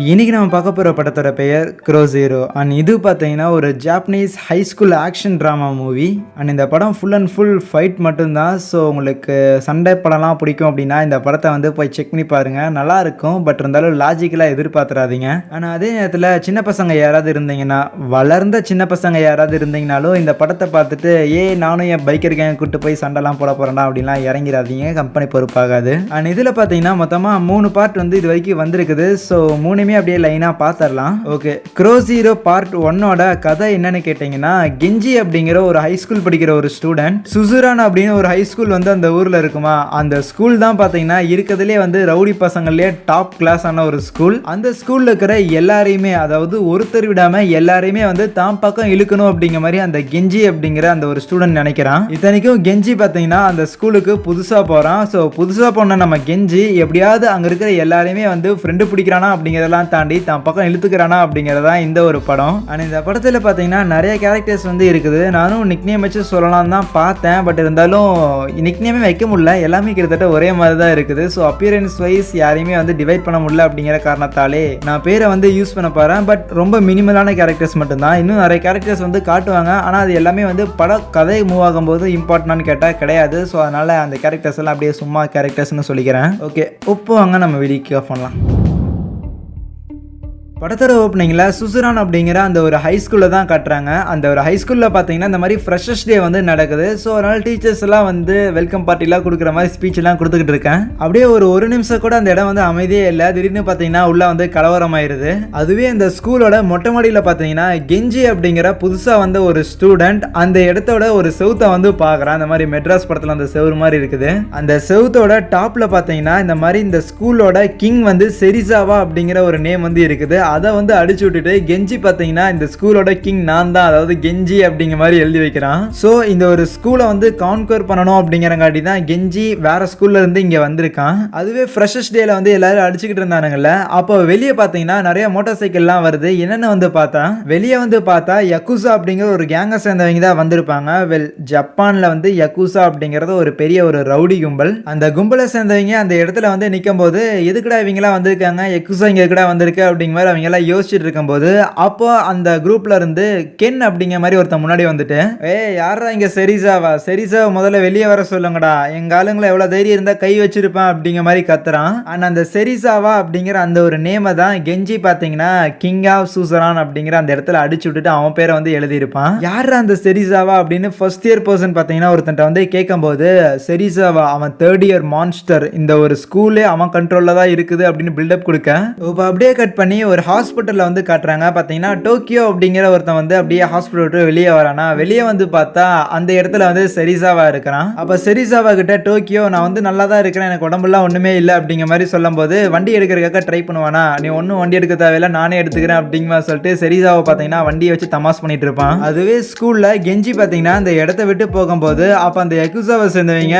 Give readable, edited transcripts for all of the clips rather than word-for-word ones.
இன்னைக்கு நம்ம பார்க்க போகிற படத்தோட பெயர் க்ரோஸீரோ அண்ட் இது பார்த்தீங்கன்னா ஒரு Japanese high school action drama movie. And இந்த படம் ஃபுல் அண்ட் ஃபுல் ஃபைட் மட்டும்தான். ஸோ உங்களுக்கு சண்டை படம்லாம் பிடிக்கும் அப்படின்னா இந்த படத்தை வந்து போய் செக் பண்ணி பாருங்கள், நல்லா இருக்கும். பட் இருந்தாலும் லாஜிக்கலாக எதிர்பார்த்துறாதீங்க. ஆனால் அதே நேரத்தில் சின்ன பசங்க யாராவது இருந்தீங்கன்னா, வளர்ந்த சின்ன பசங்க யாராவது இருந்தீங்கனாலும் இந்த படத்தை பார்த்துட்டு நானும் என் பைக்கர் கேங் கூப்பிட்டு போய் சண்டைலாம் போட போகிறேன்டா அப்படின்லாம் இறங்கிறாதீங்க, கம்பெனி பொறுப்பாகாது. அண்ட் இதில் பார்த்தீங்கன்னா மொத்தமாக 3 பார்ட் வந்து இது வரைக்கும் வந்திருக்குது. ஸோ மூணுமே அப்படியே லைனாக பார்த்துடலாம். ஓகே, க்ரோஸீரோ பார்ட் 1ஓட கதை என்னன்னு கேட்டிங்கன்னா, கெஞ்சி அப்படிங்கிற ஒரு ஹை ஸ்கூல் படிக்கிற ஒரு ஸ்டூடெண்ட், சுசுரான் அப்படின்னு ஒரு ஹை ஸ்கூல் வந்து அந்த ஊரில் இருக்குமா, அந்த ஸ்கூல் தான் பார்த்தீங்கன்னா இருக்கிறதுலே வந்து ரவுடி பசங்கள்லேயே டாப் கிளாஸ் ஆன ஒரு ஸ்கூல். அந்த ஸ்கூலில் இருக்கிற எல்லாரையுமே, அதாவது ஒருத்தர் விடாமல் எல்லாரையுமே வந்து தான் பக்கம் இழுக்கணும் அப்படிங்கிற மாதிரி அந்த கெஞ்சி அப்படிங்கிற அந்த ஒரு ஸ்டூடெண்ட் நினைக்கிறான். இத்தனைக்கும் கெஞ்சி பார்த்தீங்கன்னா அந்த ஸ்கூலுக்கு புதுசாக போகிறான். ஸோ புதுசாக போன நம்ம கெஞ்சி எப்படியாவது அங்கே இருக்கிற எல்லாரையுமே வந்து ஃப்ரெண்டு பிடிக்கிறானா அப்படிங்கிறதெல்லாம் தாண்டி தான் பக்கம் இழுத்துக்கிறானா அப்படிங்கிறதா இந்த ஒரு படம். அண்ட் இந்த படத்தில் பார்த்தீங்கன்னா நிறைய கேரக்டர்ஸ் வந்து இருக்குது. நானும் நிக்நேம் வச்சு சொல்லலாம் தான் பார்த்தேன். பட் இருந்தாலும் நிக்நேமே வைக்க முடியல, எல்லாமே கிட்டத்தட்ட ஒரே மாதிரி தான் இருக்குது. ஸோ அப்பியரன்ஸ் வைஸ் யாரையுமே வந்து டிவைட் பண்ண முடியல அப்படிங்கிற காரணத்தாலே நான் பேரை வந்து யூஸ் பண்ண போகிறேன். பட் ரொம்ப மினிமலான கேரக்டர்ஸ் மட்டும்தான். இன்னும் நிறைய கேரக்டர்ஸ் வந்து காட்டுவாங்க. ஆனால் அது எல்லாமே வந்து பட கதை மூவ் ஆகும்போது இம்பார்ட்டன்ட்னு கேட்டால் கிடையாது. ஸோ அதனால் அந்த கேரக்டர்ஸ் எல்லாம் அப்படியே சும்மா கேரக்டர்ஸ்னு சொல்லிக்கிறேன். ஓகே, இப்போ வாங்க நம்ம வீடியோக்கு ஆஃப் பண்ணலாம். படத்தோட ஓப்பனிங்கில் சுசுரான் அப்படிங்கிற அந்த ஒரு ஹை ஸ்கூலில் தான் காட்டுறாங்க. அந்த ஒரு ஹை ஸ்கூலில் பார்த்தீங்கன்னா இந்த மாதிரி ஃப்ரெஷர்ஸ் டே வந்து நடக்குது. ஸோ அதனால் டீச்சர்ஸ் எல்லாம் வந்து வெல்கம் பார்ட்டிலாம் கொடுக்குற மாதிரி ஸ்பீச் எல்லாம் கொடுத்துக்கிட்டு இருக்கேன். அப்படியே ஒரு நிமிஷம் கூட அந்த இடம் வந்து அமைதியே இல்லை. திடீர்னு பார்த்தீங்கன்னா உள்ள வந்து கலவரமாயிருது. அதுவே அந்த ஸ்கூலோட மொட்டை மாடியில் பார்த்தீங்கன்னா கெஞ்சி அப்படிங்கிற புதுசாக வந்த ஒரு ஸ்டூடெண்ட் அந்த இடத்தோட ஒரு செவுத்தை வந்து பார்க்குறான். அந்த மாதிரி மெட்ராஸ் படத்தில் அந்த செவுறு மாதிரி இருக்குது. அந்த செவுத்தோட டாப்பில் பார்த்தீங்கன்னா இந்த மாதிரி இந்த ஸ்கூலோட கிங் வந்து செரிசாவா அப்படிங்கிற ஒரு நேம் வந்து இருக்குது. அதை வந்து அடிச்சு விட்டுட்டு கெஞ்சி பார்த்தீங்கன்னா இந்த ஸ்கூலோட கிங் நான் தான், அதாவது கெஞ்சி அப்படிங்கிற மாதிரி எழுதி வைக்கிறான். ஸோ இந்த ஒரு ஸ்கூலை வந்து கான்கர் பண்ணணும் அப்படிங்கிறங்காட்டி தான் கெஞ்சி வேற ஸ்கூல்ல இருந்து இங்கே வந்திருக்கான். அதுவே ஃப்ரெஷர்ஸ் டேல வந்து எல்லாரும் அடிச்சுக்கிட்டு இருந்தானுங்கல்ல, அப்போ வெளியே பார்த்தீங்கன்னா நிறைய மோட்டார் சைக்கிள்லாம் வருது. என்னென்னு வந்து பார்த்தா வெளியே வந்து பார்த்தா யக்குசா அப்படிங்கிற ஒரு கேங்கை சேர்ந்தவங்க தான் வந்திருப்பாங்க. ஜப்பானில் வந்து யக்குசா அப்படிங்கிறது ஒரு பெரிய ஒரு ரவுடி கும்பல். அந்த கும்பலை சேர்ந்தவங்க அந்த இடத்துல வந்து நிற்கும் போது எதுக்குடா இவங்களாம் வந்திருக்காங்க, யக்குசா இங்கே எதுக்குடா வந்திருக்கு அப்படிங்கிற மாதிரி அவங்க எல்லாம் யோசிச்சுட்டு இருக்கும்போது அப்போ அந்த குரூப்ல இருந்து கென் அப்படிங்கிற மாதிரி ஒருத்தன் முன்னாடி வந்துட்டு, யாரா இங்க செரிசாவை முதல்ல வெளியே வர சொல்லுங்கடா, எங்க ஆளுங்களை எவ்வளவு தைரியம் இருந்தா கை வச்சிருப்பேன் அப்படிங்கிற மாதிரி கத்துறான். ஆனா அந்த செரிசாவா அப்படிங்கிற அந்த ஒரு நேமை தான் கெஞ்சி பாத்தீங்கன்னா கிங் ஆஃப் சுசுரான் அப்படிங்கிற அந்த இடத்துல அடிச்சு விட்டுட்டு அவன் பேரை வந்து எழுதியிருப்பான். யாரா அந்த செரிசாவா அப்படின்னு ஃபர்ஸ்ட் இயர் பர்சன் பாத்தீங்கன்னா ஒருத்தன் வந்து கேட்கும் போது, செரிசாவா அவன் 3rd இயர் மான்ஸ்டர், இந்த ஒரு ஸ்கூலே அவன் கண்ட்ரோல்ல தான் இருக்குது அப்படின்னு பில்டப் கொடுக்க இப்போ அப்படியே கட் பண்ணி ஒரு ஹாஸ்பிட்டலில் வந்து காட்டுறாங்க. பார்த்தீங்கன்னா டோக்கியோ அப்படிங்கிற ஒருத்தன் வந்து அப்படியே ஹாஸ்பிட்டல் விட்டு வெளியே வரானா. வெளியே வந்து பார்த்தா அந்த இடத்துல வந்து செரிசாவா இருக்கிறான். அப்போ செரிசாவா கிட்ட டோக்கியோ நான் வந்து நல்லா தான் இருக்கிறேன், எனக்கு உடம்புலாம் ஒன்றுமே இல்லை அப்படிங்கிற மாதிரி சொல்லும் போது, வண்டி எடுக்கிறதுக்காக ட்ரை பண்ணுவானா, நீ ஒன்றும் வண்டி எடுக்க தேவையில்லை நானே எடுத்துக்கிறேன் அப்படிங்கிற சொல்லிட்டு செரிசாவை பார்த்தீங்கன்னா வண்டியை வச்சு தமாஸ் பண்ணிட்டு இருப்பான். அதுவே ஸ்கூலில் கெஞ்சி பார்த்தீங்கன்னா அந்த இடத்த விட்டு போகும்போது அப்போ அந்த யக்குசாவை சேர்ந்தவங்க,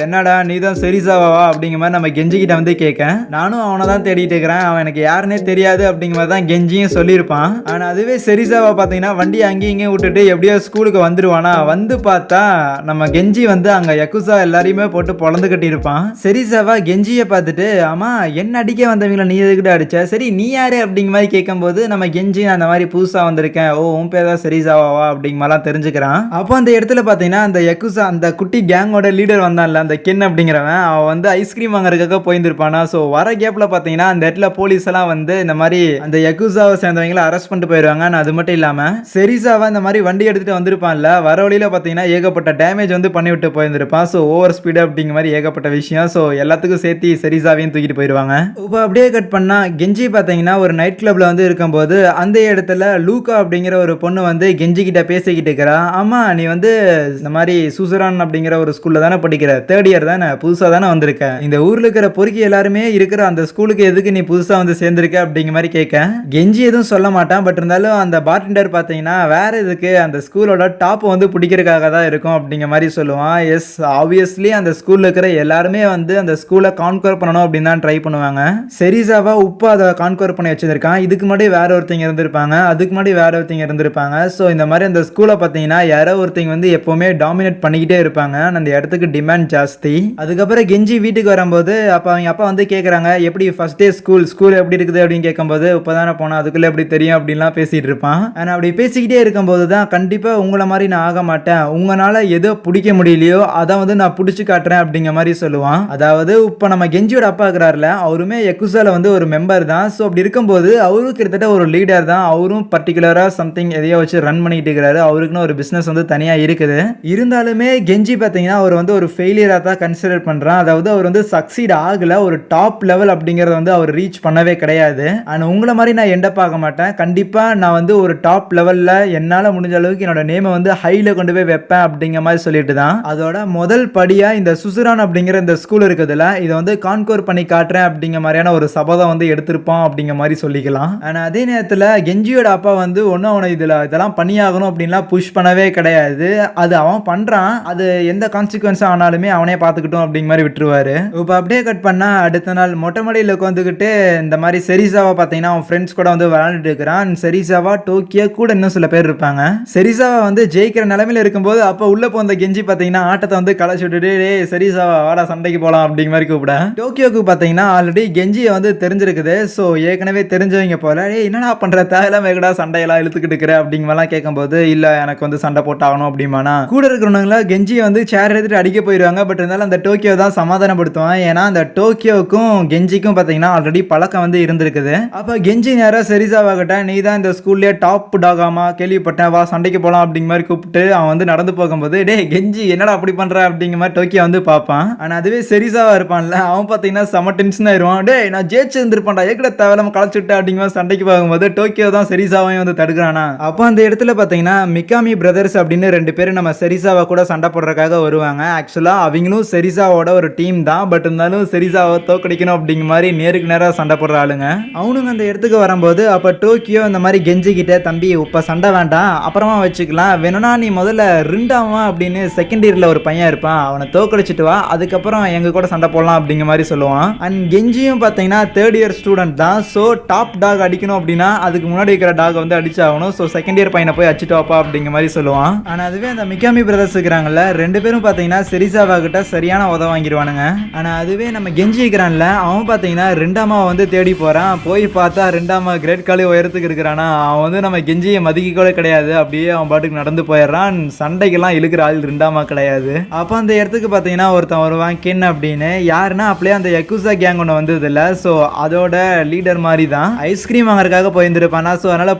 என்னடா நீ தான் செரிசாவா அப்படிங்கிற மாதிரி நம்ம கெஞ்சி கிட்ட வந்து கேட்க, நானும் அவனை தான் தேடிட்டு இருக்கிறேன், அவன் எனக்கு யாருன்னே தெரியாது அப்படிங்கிற மாதிரி தான் கெஞ்சியும் சொல்லியிருப்பான். ஆனால் அதுவே செரிசாவை பார்த்தீங்கன்னா வண்டி அங்கேயும் இங்கேயும் விட்டுட்டு எப்படியோ ஸ்கூலுக்கு வந்துடுவானா. வந்து பார்த்தா நம்ம கெஞ்சி வந்து அங்கே யக்குசா எல்லாரையுமே போட்டு பொழந்து கட்டியிருப்பான். செரிசாவா கெஞ்சியை பார்த்துட்டு, ஆமா என்ன அடிக்க வந்தவங்கள நீ எதுக்கிட்ட அடிச்ச, சரி நீ யாரு அப்படிங்கிற மாதிரி கேட்கும்போது நம்ம கெஞ்சி அந்த மாதிரி புதுசாக வந்திருக்கேன், ஓ உன் பேர் தான் செரிசாவா அப்படிங்கிற மாதிரிலாம் தெரிஞ்சுக்கிறான். அப்போ அந்த இடத்துல பார்த்தீங்கன்னா அந்த யக்குசா அந்த குட்டி கேங்கோட லீடர் வந்தான்ல அந்த கென் அப்படிங்கிறவன், அவன் வந்து ஐஸ்கிரீம் வாங்குறதுக்காக போயிருந்திருப்பானா. ஸோ வர கேப்பில் பார்த்தீங்கன்னா அந்த இடத்துல போலீஸ் எல்லாம் வந்து இந்த மாதிரி அந்த யக்குசாவை சேர்ந்தவங்களை அரெஸ்ட் பண்ணிட்டு போயிடுவாங்க. அது மட்டும் இல்லாம செரிசாவா இந்த மாதிரி வண்டி எடுத்துட்டு வந்திருப்பான்ல, வர வழியில பாத்தீங்கன்னா ஏகப்பட்ட டேமேஜ் வந்து பண்ணி விட்டு போயிருந்திருப்பான். ஸோ ஓவர் ஸ்பீடு அப்படிங்கிற மாதிரி ஏகப்பட்ட விஷயம். ஸோ எல்லாத்துக்கும் சேர்த்து செரிசாவையும் தூக்கிட்டு போயிடுவாங்க. இப்போ அப்படியே கட் பண்ணா கெஞ்சி பாத்தீங்கன்னா ஒரு நைட் கிளப்ல வந்து இருக்கும்போது அந்த இடத்துல லூகா அப்படிங்கிற ஒரு பொண்ணு வந்து கெஞ்சி கிட்ட பேசிக்கிட்டு இருக்கிறா. ஆமா நீ வந்து இந்த மாதிரி சுசுரான் அப்படிங்கிற ஒரு ஸ்கூல்ல தானே படிக்கிற, 3rd இயர் தானே, புதுசா தானே வந்திருக்க, இந்த ஊர்ல இருக்கிற பொறுக்கி எல்லாருமே இருக்கிற அந்த ஸ்கூலுக்கு எதுக்கு நீ புதுசா வந்து சேர்ந்திருக்க அப்படிங்கிற மாதிரி கேட்க, கெஞ்சி எதுவும் சொல்ல மாட்டான். பட் இருந்தாலும் அந்த பார்டெண்டர் பார்த்தீங்கன்னா வேற இதுக்கு அந்த ஸ்கூலோட டாப் வந்து பிடிக்கிறதுக்காக தான் இருக்கும் அப்படிங்கிற மாதிரி சொல்லுவான். எஸ் ஆப்வியஸ்லி அந்த ஸ்கூலில் இருக்கிற எல்லாருமே வந்து அந்த ஸ்கூலை கான்கவர் பண்ணணும் அப்படின்னு தான் ட்ரை பண்ணுவாங்க. செரிசாவா உப்பு அதை கான்கவர் பண்ணி வச்சிருக்கான். இதுக்கு முன்னாடி வேற ஒருத்தங்க இருந்திருப்பாங்க, அதுக்கு முன்னாடி வேற ஒருத்தங்க இருந்திருப்பாங்க. ஸோ இந்த மாதிரி அந்த ஸ்கூலை பார்த்தீங்கன்னா யாரோ ஒருத்தங்க வந்து எப்பவுமே டாமினேட் பண்ணிக்கிட்டே இருப்பாங்க. அந்த இடத்துக்கு டிமாண்ட் ஜாஸ்தி. அதுக்கப்புறம் கெஞ்சி வீட்டுக்கு வரும்போது அப்போ அவங்க அப்பா வந்து கேட்குறாங்க, எப்படி ஃபர்ஸ்ட் டே ஸ்கூல் எப்படி இருக்குது அப்படின்னு கேட்கும்போது, போகுது, இப்பதானே போனோம், அதுக்குள்ள எப்படி தெரியும் அப்படின்லாம் பேசிட்டு இருப்பான். ஆனா அப்படி பேசிக்கிட்டே இருக்கும்போது தான் கண்டிப்பா உங்களை மாதிரி நான் ஆக மாட்டேன், உங்களால எதோ பிடிக்க முடியலையோ அதை வந்து நான் பிடிச்சு காட்டுறேன் அப்படிங்கிற மாதிரி சொல்லுவான். அதாவது இப்போ நம்ம கெஞ்சியோட அப்பா இருக்கிறாருல, அவருமே யக்குசால வந்து ஒரு மெம்பர் தான். ஸோ அப்படி இருக்கும்போது அவரும் கிட்டத்தட்ட ஒரு லீடர் தான். அவரும் பர்டிகுலரா சம்திங் எதையோ வச்சு ரன் பண்ணிட்டு இருக்கிறாரு. அவருக்குன்னு ஒரு பிசினஸ் வந்து தனியா இருக்குது. இருந்தாலுமே கெஞ்சி பார்த்தீங்கன்னா அவர் வந்து ஒரு ஃபெயிலியரா தான் கன்சிடர் பண்றான். அதாவது அவர் வந்து சக்சீட் ஆகல, ஒரு டாப் லெவல் அப்படிங்கறத வந்து அவர் ரீச் பண்ணவே கிடையாது. ஆனா உங்களை மாதிரி நான் எண்ட பார்க்க மாட்டேன், கண்டிப்பா நான் வந்து ஒரு டாப் லெவல்ல என்னால முடிஞ்ச அளவுக்கு என்னோட நேமை வந்து ஹைல கொண்டு போய் வைப்பேன் அப்படிங்கிற மாதிரி சொல்லிட்டு தான் அதோட முதல் படியா இந்த சுசுரான் அப்படிங்கிற இந்த ஸ்கூல் இருக்குதுல, இதை வந்து கான்கோர் பண்ணி காட்டுறேன் அப்படிங்கிற மாதிரியான ஒரு சபதம் வந்து எடுத்திருப்பான் அப்படிங்கிற மாதிரி சொல்லிக்கலாம். ஆனா அதே நேரத்தில் கெஞ்சியோட அப்பா வந்து ஒன்னும் அவனை இதெல்லாம் பண்ணியாகணும் அப்படின்லாம் புஷ் பண்ணவே கிடையாது. அது அவன் பண்றான், அது எந்த கான்சிக்வன்ஸ் ஆனாலுமே அவனே பார்த்துக்கிட்டோம் அப்படிங்கிற மாதிரி விட்டுருவாரு. இப்போ அப்படியே கட் பண்ணா அடுத்த நாள் மொட்டை மலையில் உட்காந்துக்கிட்டு இந்த மாதிரி செரிசாவா பார்த்தீங்கன்னா அவன் ஃப்ரெண்ட்ஸ் கூட வந்து விளையாண்டுட்டு இருக்கிறான். செரிசாவா, டோக்கியோ கூட இன்னும் சில பேர் இருப்பாங்க. செரிசாவா வந்து ஜெயிக்கிற நிலைமையில இருக்கும்போது அப்போ உள்ள போந்த கெஞ்சி பார்த்தீங்கன்னா ஆட்டத்தை வந்து களைச்சு விட்டுட்டு செரிசாவா வாடா சண்டைக்கு போகலாம் அப்படிங்கிற மாதிரி கூப்பிட. டோக்கியோக்கு பார்த்தீங்கன்னா ஆல்ரெடி கெஞ்சியை வந்து தெரிஞ்சிருக்குது. ஸோ ஏற்கனவே தெரிஞ்சவங்க போல என்னடா பண்ற, தேவையில்லாம எங்கடா சண்டையெல்லாம் இழுத்துக்கிட்டு இருக்கிற அப்படிங்கிற மாதிரிலாம் கேட்கும்போது இல்ல எனக்கு வந்து சண்டை போட்டாகணும் அப்படிமானா கூட இருக்கிறவங்கள கெஞ்சியை வந்து சேர் எடுத்துட்டு அடிக்க போயிடுவாங்க. பட் இருந்தாலும் அந்த டோக்கியோ தான் சமாதானப்படுத்துவான். ஏன்னா அந்த டோக்கியோக்கும் கெஞ்சிக்கும் பார்த்தீங்கன்னா ஆல்ரெடி பழக்கம் வந்து இருந்திருக்குது. அப்போ கெஞ்சி நேரம் செரிசாவா கிட்ட நீ தான் இந்த ஸ்கூல்லேயே டாப் டாகாமா கேள்விப்பட்டேன், வா சண்டைக்கு போகலாம் அப்படிங்கிற மாதிரி கூப்பிட்டு அவன் வந்து நடந்து போகும்போது டே கெஞ்சி என்னடா அப்படி பண்ற அப்படிங்கிற மாதிரி டோக்கியோ வந்து பார்ப்பான். ஆனா அதுவே செரிசாவா இருப்பான்ல, அவன் பார்த்தீங்கன்னா செம டென்ஷன் ஆயிடுவான். டே நான் ஜெயிச்சு இருந்திருப்பான்டா, ஏக்கட தேவையில்லாம களைச்சுட்டு அப்படிங்கிற மாதிரி சண்டைக்கு போகும்போது டோக்கியோ தான் செரிசாவையும் வந்து தடுக்கிறானா. அப்போ அந்த இடத்துல பார்த்தீங்கன்னா மிகாமி பிரதர்ஸ் அப்படின்னு 2 பேரும் நம்ம செரிசாவா கூட சண்டை போடுறதுக்காக வருவாங்க. ஆக்சுவலா அவங்களும் செரிசாவோட ஒரு டீம் தான். பட் இருந்தாலும் செரிசாவை தோக்கடிக்கணும் அப்படிங்கிற மாதிரி நேருக்கு நேராக சண்டை போடுற ஆளுங்க. அவனுங்க அந்த இடத்துக்கு வரும்போது அப்போ டோக்கியோ இந்த மாதிரி கெஞ்சி கிட்ட தம்பி இப்ப சண்டை வேண்டாம், அப்புறமா வச்சுக்கலாம், வேணும்னா நீ முதல்ல ரிண்டாவா அப்படின்னு செகண்ட் இயர்ல ஒரு பையன் இருப்பான், அவனை தோக்கடிச்சிட்டு வா, அதுக்கப்புறம் எங்க கூட சண்டை போடலாம் அப்படிங்கிற மாதிரி சொல்லுவான். அண்ட் கெஞ்சியும் பார்த்தீங்கன்னா தேர்ட் இயர் ஸ்டூடெண்ட் தான். ஸோ டாப் டாக் அடிக்கணும் அப்படின்னா அதுக்கு முன்னாடி இருக்கிற டாக் வந்து அடிச்சாகணும். ஸோ செகண்ட் இயர் பையனை போய் அடிச்சுட்டு வாப்பா அப்படிங்கிற மாதிரி சொல்லுவான். ஆனால் அதுவே அந்த மிகாமி பிரதர்ஸ் இருக்கிறாங்கல்ல, 2 பேரும் பார்த்தீங்கன்னா செரிசாவா கிட்ட சரியான உதவ வாங்கிடுவானுங்க. ஆனால் அதுவே நம்ம கெஞ்சி இருக்கிறான்ல, அவன் பார்த்தீங்கன்னா ரெண்டாமாவை வந்து தேடி போறான். போய் பார்த்தா ரெண்டாமா கிரேட் காலி உயரத்துக்கு இருக்கிறானா. அவன் வந்து நம்ம கெஞ்சியை மதிக்க கூட கிடையாது, அப்படியே அவன் பாட்டுக்கு நடந்து போயிடுறான். சண்டைக்கெல்லாம் இழுக்கிற ஆள் ரெண்டாமா கிடையாது. அப்போ அந்த இடத்துக்கு பார்த்தீங்கன்னா ஒருத்தன் வருவான் கென் அப்படின்னு. யாருன்னா அப்படியே அந்த யக்குசா கேங் ஒன்று வந்தது இல்லை, ஸோ அதோட லீடர் மாதிரி தான். ஐஸ்கிரீம் வாங்குறதுக்காக போயிருந்திருப்பானா. ஸோ அதனால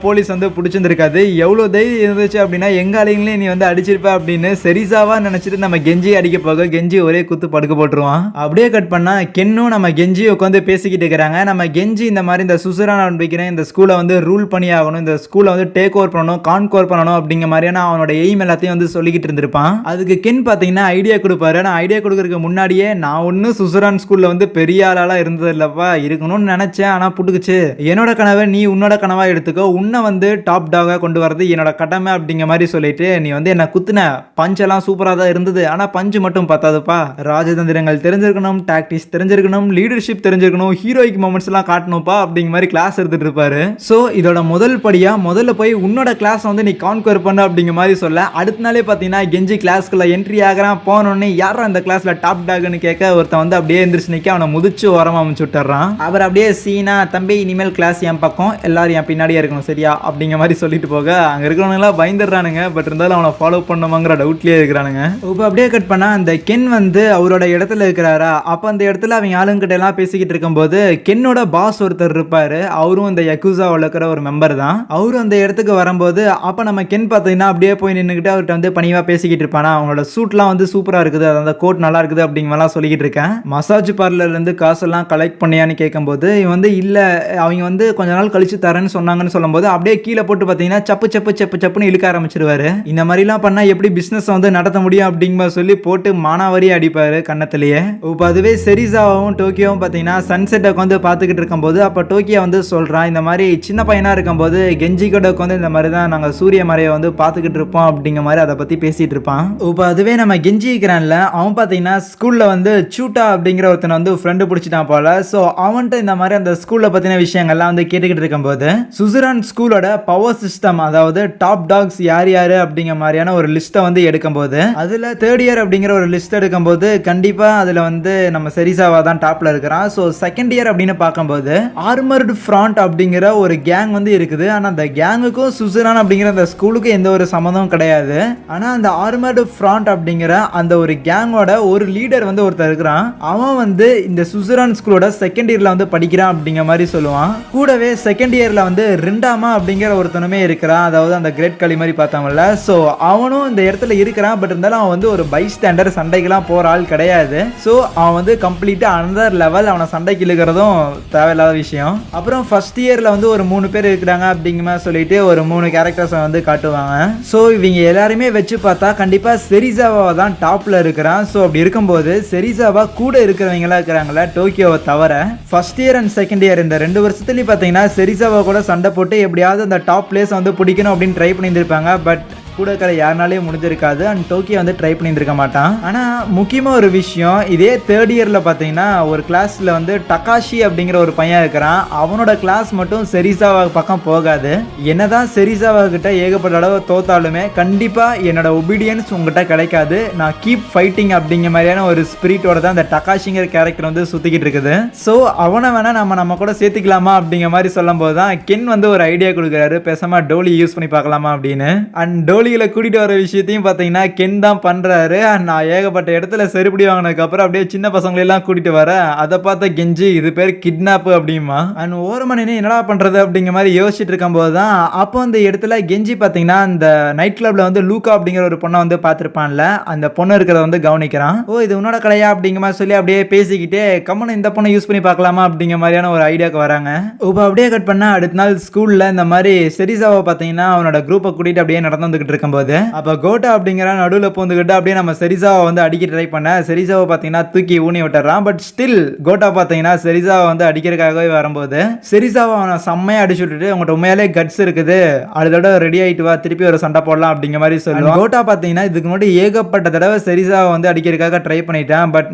போலீஸ் வந்து பிடிச்சிருந்திருக்காது. எவ்வளோ தைரியம் இருந்துச்சு அப்படின்னா எங்க ஆளுங்களே நீ வந்து அடிச்சிருப்ப அப்படின்னு செரிசாவா நினைச்சிட்டு நம்ம கெஞ்சி அடிக்க போக கெஞ்சி ஒரே குத்து படுக்க போட்டுருவான். அப்படியே கட் பண்ணா கென்னும் நம்ம கெஞ்சி உட்காந்து பேசிக்கிட்டு இருக்கிறாங்க. நம்ம கெஞ்சி இந்த மாதிரி இந்த சுசுரான் ஆரம்பிக்கிறேன், இந்த ஸ்கூலை வந்து ரூல் பண்ணி ஆகணும், இந்த ஸ்கூலை வந்து டேக் ஓவர் பண்ணணும், கான்கோர் பண்ணணும் அப்படிங்கிற மாதிரியான அவனோட எய்ம் எல்லாத்தையும் வந்து சொல்லிக்கிட்டு இருந்திருப்பான். அதுக்கு கென் பார்த்தீங்கன்னா ஐடியா கொடுப்பாரு. நான் ஐடியா கொடுக்கறதுக்கு முன்னாடியே நான் ஒன்று சுசுரான் ஸ்கூல்ல வந்து பெரிய ஆளாலாம் இருந்தது இல்லப்பா, இருக்கணும்னு நினைச்சேன், ஆனா புட்டுக்குச்சு. என்னோட கனவை நீ உன்னோட கனவா எடுத்துக்கோ, உன்னை வந்து டாப் டாகா கொண்டு வரது என்னோட கடமை அப்படிங்கிற மாதிரி சொல்லிட்டு நீ வந்து என்ன குத்துன பஞ்செல்லாம் சூப்பராக தான் இருந்தது, ஆனா பஞ்சு மட்டும் பார்த்தாதுப்பா, ராஜதந்திரங்கள் தெரிஞ்சிருக்கணும், டாக்டிக்ஸ் தெரிஞ்சிருக்கணும், லீடர்ஷிப் தெரிஞ்சிருக்கணும், ஹீரோயிக் மொமெண்ட்ஸ் எல்லாம் காட்டணும்ப்பா அப்படிங்கிற மாதிரி கிளாஸ் எடுத்துட்டு இருப்பாரு. ஸோ இதோட முதல் படியா முதல்ல போய் உன்னோட கிளாஸ் வந்து நீ கான்கவர் பண்ண அப்படிங்கிற மாதிரி சொல்ல, அடுத்த நாளே பார்த்தீங்கன்னா கெஞ்சி கிளாஸ்க்குள்ள என்ட்ரி ஆகிறான். போனோடனே யாரா அந்த கிளாஸ்ல டாப் டாக்னு கேட்க ஒருத்தன் வந்து அப்படியே எந்திரிச்சு நிற்க அவனை முதிச்சு ஓரமா அமைச்சு விட்டுறான். அவர் அப்படியே சீனா தம்பி இனிமேல் கிளாஸ் என் பக்கம், எல்லாரும் என் பின்னாடியே இருக்கணும் சரியா அப்படிங்கிற மாதிரி சொல்லிட்டு போக அங்க இருக்கிறவங்களாம் பயந்துடுறானுங்க. பட் இருந்தாலும் அவனை ஃபாலோ பண்ணுவாங்கிற டவுட்லயே இருக்கிறானுங்க. இப்போ அப்படியே கட் பண்ணா அந்த கென் வந்து அவரோட இடத்துல இருக்கிறாரா. அப்போ அந்த இடத்துல அவங்க ஆளுங்கிட்ட எல்லாம் பேசிக்கிட்டு இருக்கும்போது கென்னோட பாஸ் ஒருத்தர் இருப்பாரு. அவரும் இந்த யக்குசாவில் இருக்கிற ஒரு மெம்பர் தான். அவரும் அந்த இடத்துக்கு வரும்போது அப்போ நம்ம கென் பார்த்தீங்கன்னா அப்படியே போய் நின்றுக்கிட்டு அவர்கிட்ட வந்து பணிவா பேசிக்கிட்டு இருப்பானா. அவங்களோட சூட்லாம் வந்து சூப்பரா இருக்குது, அந்த கோட் நல்லா இருக்குது அப்படிங்கலாம் சொல்லிக்கிட்டு இருக்கேன். மசாஜ் பார்லர்ல இருந்து காசெல்லாம் கலெக்ட் பண்ணியான்னு கேட்கும்போது இவன் வந்து இல்ல அவங்க வந்து கொஞ்ச நாள் கழிச்சு தரேன்னு சொன்னாங்கன்னு சொல்லும்போது அப்படியே கீழே போட்டு பார்த்தீங்கன்னா சப்பு சப்பு சப்பு சப்புன்னு இழுக்க ஆரம்பிச்சிருவாரு. இந்த மாதிரிலாம் பண்ணா எப்படி பிசினஸ் வந்து நடத்த முடியும் அப்படிங்கிற சொல்லி போட்டு மானாவரி அடிப்பாரு கண்ணத்திலேயே. இப்போ அதுவே செரிசாவும் டோக்கியோவும் பார்த்தீங்கன்னா சன்செட்டை வந்து பார்த்துக்கிட்டு இருக்கும்போது அப்போ டோக்கியோ வந்து சொல்றான் இந்த மாதிரி சின்ன பையனா இருக்கும்போது கெஞ்சி கூட வந்து இந்த மாதிரி தான் நாங்கள் சூரிய மறையை வந்து பார்த்துக்கிட்டு இருப்போம் அப்படிங்கிற மாதிரி அதை பத்தி பேசிட்டு இருப்பான். இப்போ அதுவே நம்ம கெஞ்சி இருக்கிறான்ல, அவன் பார்த்தீங்கன்னா ஸ்கூல்ல வந்து சூட்டா அப்படிங்கிற ஒருத்தனை வந்து ஃப்ரெண்டு பிடிச்சிட்டான் போல. ஸோ அவன்கிட்ட இந்த மாதிரி அந்த ஸ்கூல்ல பத்தின விஷயங்கள்லாம் வந்து கேட்டுக்கிட்டு இருக்கும்போது சுசுரான் ஸ்கூலோட பவர் சிஸ்டம், அதாவது டாப் டாக்ஸ் யார் யாரு அப்படிங்கிற மாதிரியான ஒரு லிஸ்ட்டை வந்து எடுக்கும்போது அதுல தேர்ட் இயர் அப்படிங்கிற ஒரு லிஸ்ட் எடுக்கும்போது கண்டிப்பா அதுல வந்து நம்ம செரிசாவா தான் டாப்ல இருக்கிறான். ஸோ செகண்ட் இயர் அப்படின்னு பார்க்கும்போது ஆர்மர்டு ஃப்ராண்ட் அப்படிங்கிற ஒரு கேங் வந்து இருக்குது. ஆனால் அந்த கேங்குக்கும் சுசுரான் அப்படிங்கிற அந்த ஸ்கூலுக்கும் எந்த ஒரு சம்மந்தமும் கிடையாது. ஆனால் அந்த ஆர்மர்டு ஃப்ராண்ட் அப்படிங்கிற அந்த ஒரு கேங்கோட ஒரு லீடர் வந்து ஒருத்தர் இருக்கிறான். அவன் வந்து இந்த சுசுரான் ஸ்கூலோட செகண்ட் இயர்ல வந்து படிக்கிறான் அப்படிங்கிற மாதிரி சொல்லுவான். கூடவே செகண்ட் இயர்ல வந்து ரெண்டாமா அப்படிங்கிற ஒருத்தனுமே இருக்கிறான். அதாவது அந்த கிரேட் களி மாதிரி பார்த்தாங்கல்ல. ஸோ அவனும் இந்த இடத்துல இருக்கிறான். பட் இருந்தாலும் அவன் வந்து ஒரு பை ஸ்டாண்டர், சண்டைக்கெல்லாம் போற ஆள் கிடையாது. ஸோ அவன் வந்து கம்ப்ளீட்டா அனதர் லெவல். அவனை சண்டைக்கு இழுக்கிறதும் தேவையில்லாத விஷயம். அப்புறம் ஃபர்ஸ்ட் இயர்ல வந்து ஒரு 3 பேர் இருக்கிறாங்க அப்படிங்கிற மாதிரி சொல்லிட்டு ஒரு 3 கேரக்டர்ஸ் வந்து காட்டுவாங்க. ஸோ இவங்க எல்லாருமே வச்சு பார்த்தா கண்டிப்பா செரிசாவா தான் டாப்ல இருக்கிறான். ஸோ அப்படி இருக்கும்போது செரிசாவா கூட இருக்கிறவங்களா இருக்கிறாங்களா டோக்கியோவை தவிர first year and second year இந்த 2 வருஷத்துலயும் பார்த்தீங்கன்னா செரிசாவா கூட சண்டை போட்டு எப்படியாவது அந்த டாப் பிளேஸ் வந்து பிடிக்கணும் அப்படின்னு ட்ரை பண்ணியிருப்பாங்க. பட் கூட இருக்கிற யாருனாலையும் முடிஞ்சிருக்காது. அண்ட் டோக்கியோ வந்து ட்ரை பண்ணியிருக்க மாட்டான். ஆனால் முக்கியமாக ஒரு விஷயம், இதே தேர்ட் இயரில் பார்த்தீங்கன்னா ஒரு கிளாஸில் வந்து டகாஷி அப்படிங்கிற ஒரு பையன் இருக்கிறான். அவனோட கிளாஸ் மட்டும் செரிசாவா பக்கம் போகாது. என்னதான் செரிசாவா கிட்ட ஏகப்பட்ட அளவு தோத்தாலுமே கண்டிப்பாக என்னோட ஒபீடியன்ஸ் உங்ககிட்ட கிடைக்காது, நான் கீப் ஃபைட்டிங் அப்படிங்கிற மாதிரியான ஒரு ஸ்பிரிட்டோட தான் அந்த டகாஷிங்கிற கேரக்டர் வந்து சுற்றிக்கிட்டு இருக்குது. ஸோ அவனை வேணால் நம்ம கூட சேர்த்துக்கலாமா அப்படிங்கிற மாதிரி சொல்லும் போது தான் கென் வந்து ஒரு ஐடியா கொடுக்குறாரு, பேசாம டோலி யூஸ் பண்ணி பார்க்கலாமா அப்படின்னு. அண்ட் டோலிகளை கூட்டிட்டு வர விஷயத்தையும் பார்த்தீங்கன்னா கென் தான் பண்றாரு. நான் ஏகப்பட்ட இடத்துல செருப்படி வாங்கினதுக்கு அப்புறம் அப்படியே சின்ன பசங்களெல்லாம் கூட்டிட்டு வர அதை பார்த்த கெஞ்சி இது பேர் கிட்னாப் அப்படிமா. அண்ட் ஓரமணி என்னடா பண்றது அப்படிங்கிற மாதிரி யோசிச்சுட்டு இருக்கும் போது தான் அப்போ அந்த இடத்துல கெஞ்சி பார்த்தீங்கன்னா அந்த நைட் கிளப்ல வந்து லூக்கா அப்படிங்கிற ஒரு பொண்ணை வந்து பார்த்துருப்பான்ல, அந்த பொண்ணு இருக்கிறத வந்து கவனிக்கிறான். ஓ இது உன்னோட கலையா அப்படிங்கிற மாதிரி சொல்லி அப்படியே பேசிக்கிட்டே கம்மன் இந்த பொண்ணை யூஸ் பண்ணி பார்க்கலாமா அப்படிங்கிற மாதிரியான ஒரு ஐடியாவுக்கு வராங்க. இப்போ அப்படியே கட் பண்ணா அடுத்த நாள் ஸ்கூல்ல இந்த மாதிரி செரிசாவை பார்த்தீங்கன்னா அவனோட குரூப்பை கூட்டிட்டு அப்படியே நடந்து வந்துகிட்டு இருக்கும்போது அப்ப கோட்டா அப்படிங்கிற நடுவில் பூந்துக்கிட்டு அப்படியே நம்ம செரிசாவை வந்து அடிக்க ட்ரை பண்ண செரிசாவை பார்த்தீங்கன்னா தூக்கி ஊனி விட்டுறான். பட் ஸ்டில் கோட்டா பார்த்தீங்கன்னா செரிசாவை வந்து அடிக்கிறதுக்காகவே வரும்போது செரிசாவை அவனை செம்மையா அடிச்சு விட்டுட்டு உங்கள்கிட்ட உண்மையாலே கட்ஸ் இருக்குது, அதோட ரெடி ஆயிட்டு வா திருப்பி ஒரு சண்டை போடலாம் அப்படிங்கிற மாதிரி சொல்லுவான். கோட்டா பார்த்தீங்கன்னா இதுக்கு முன்னாடி ஏகப்பட்ட தடவை செரிசாவை வந்து அடிக்கிறதுக்காக ட்ரை பண்ணிட்டான். பட்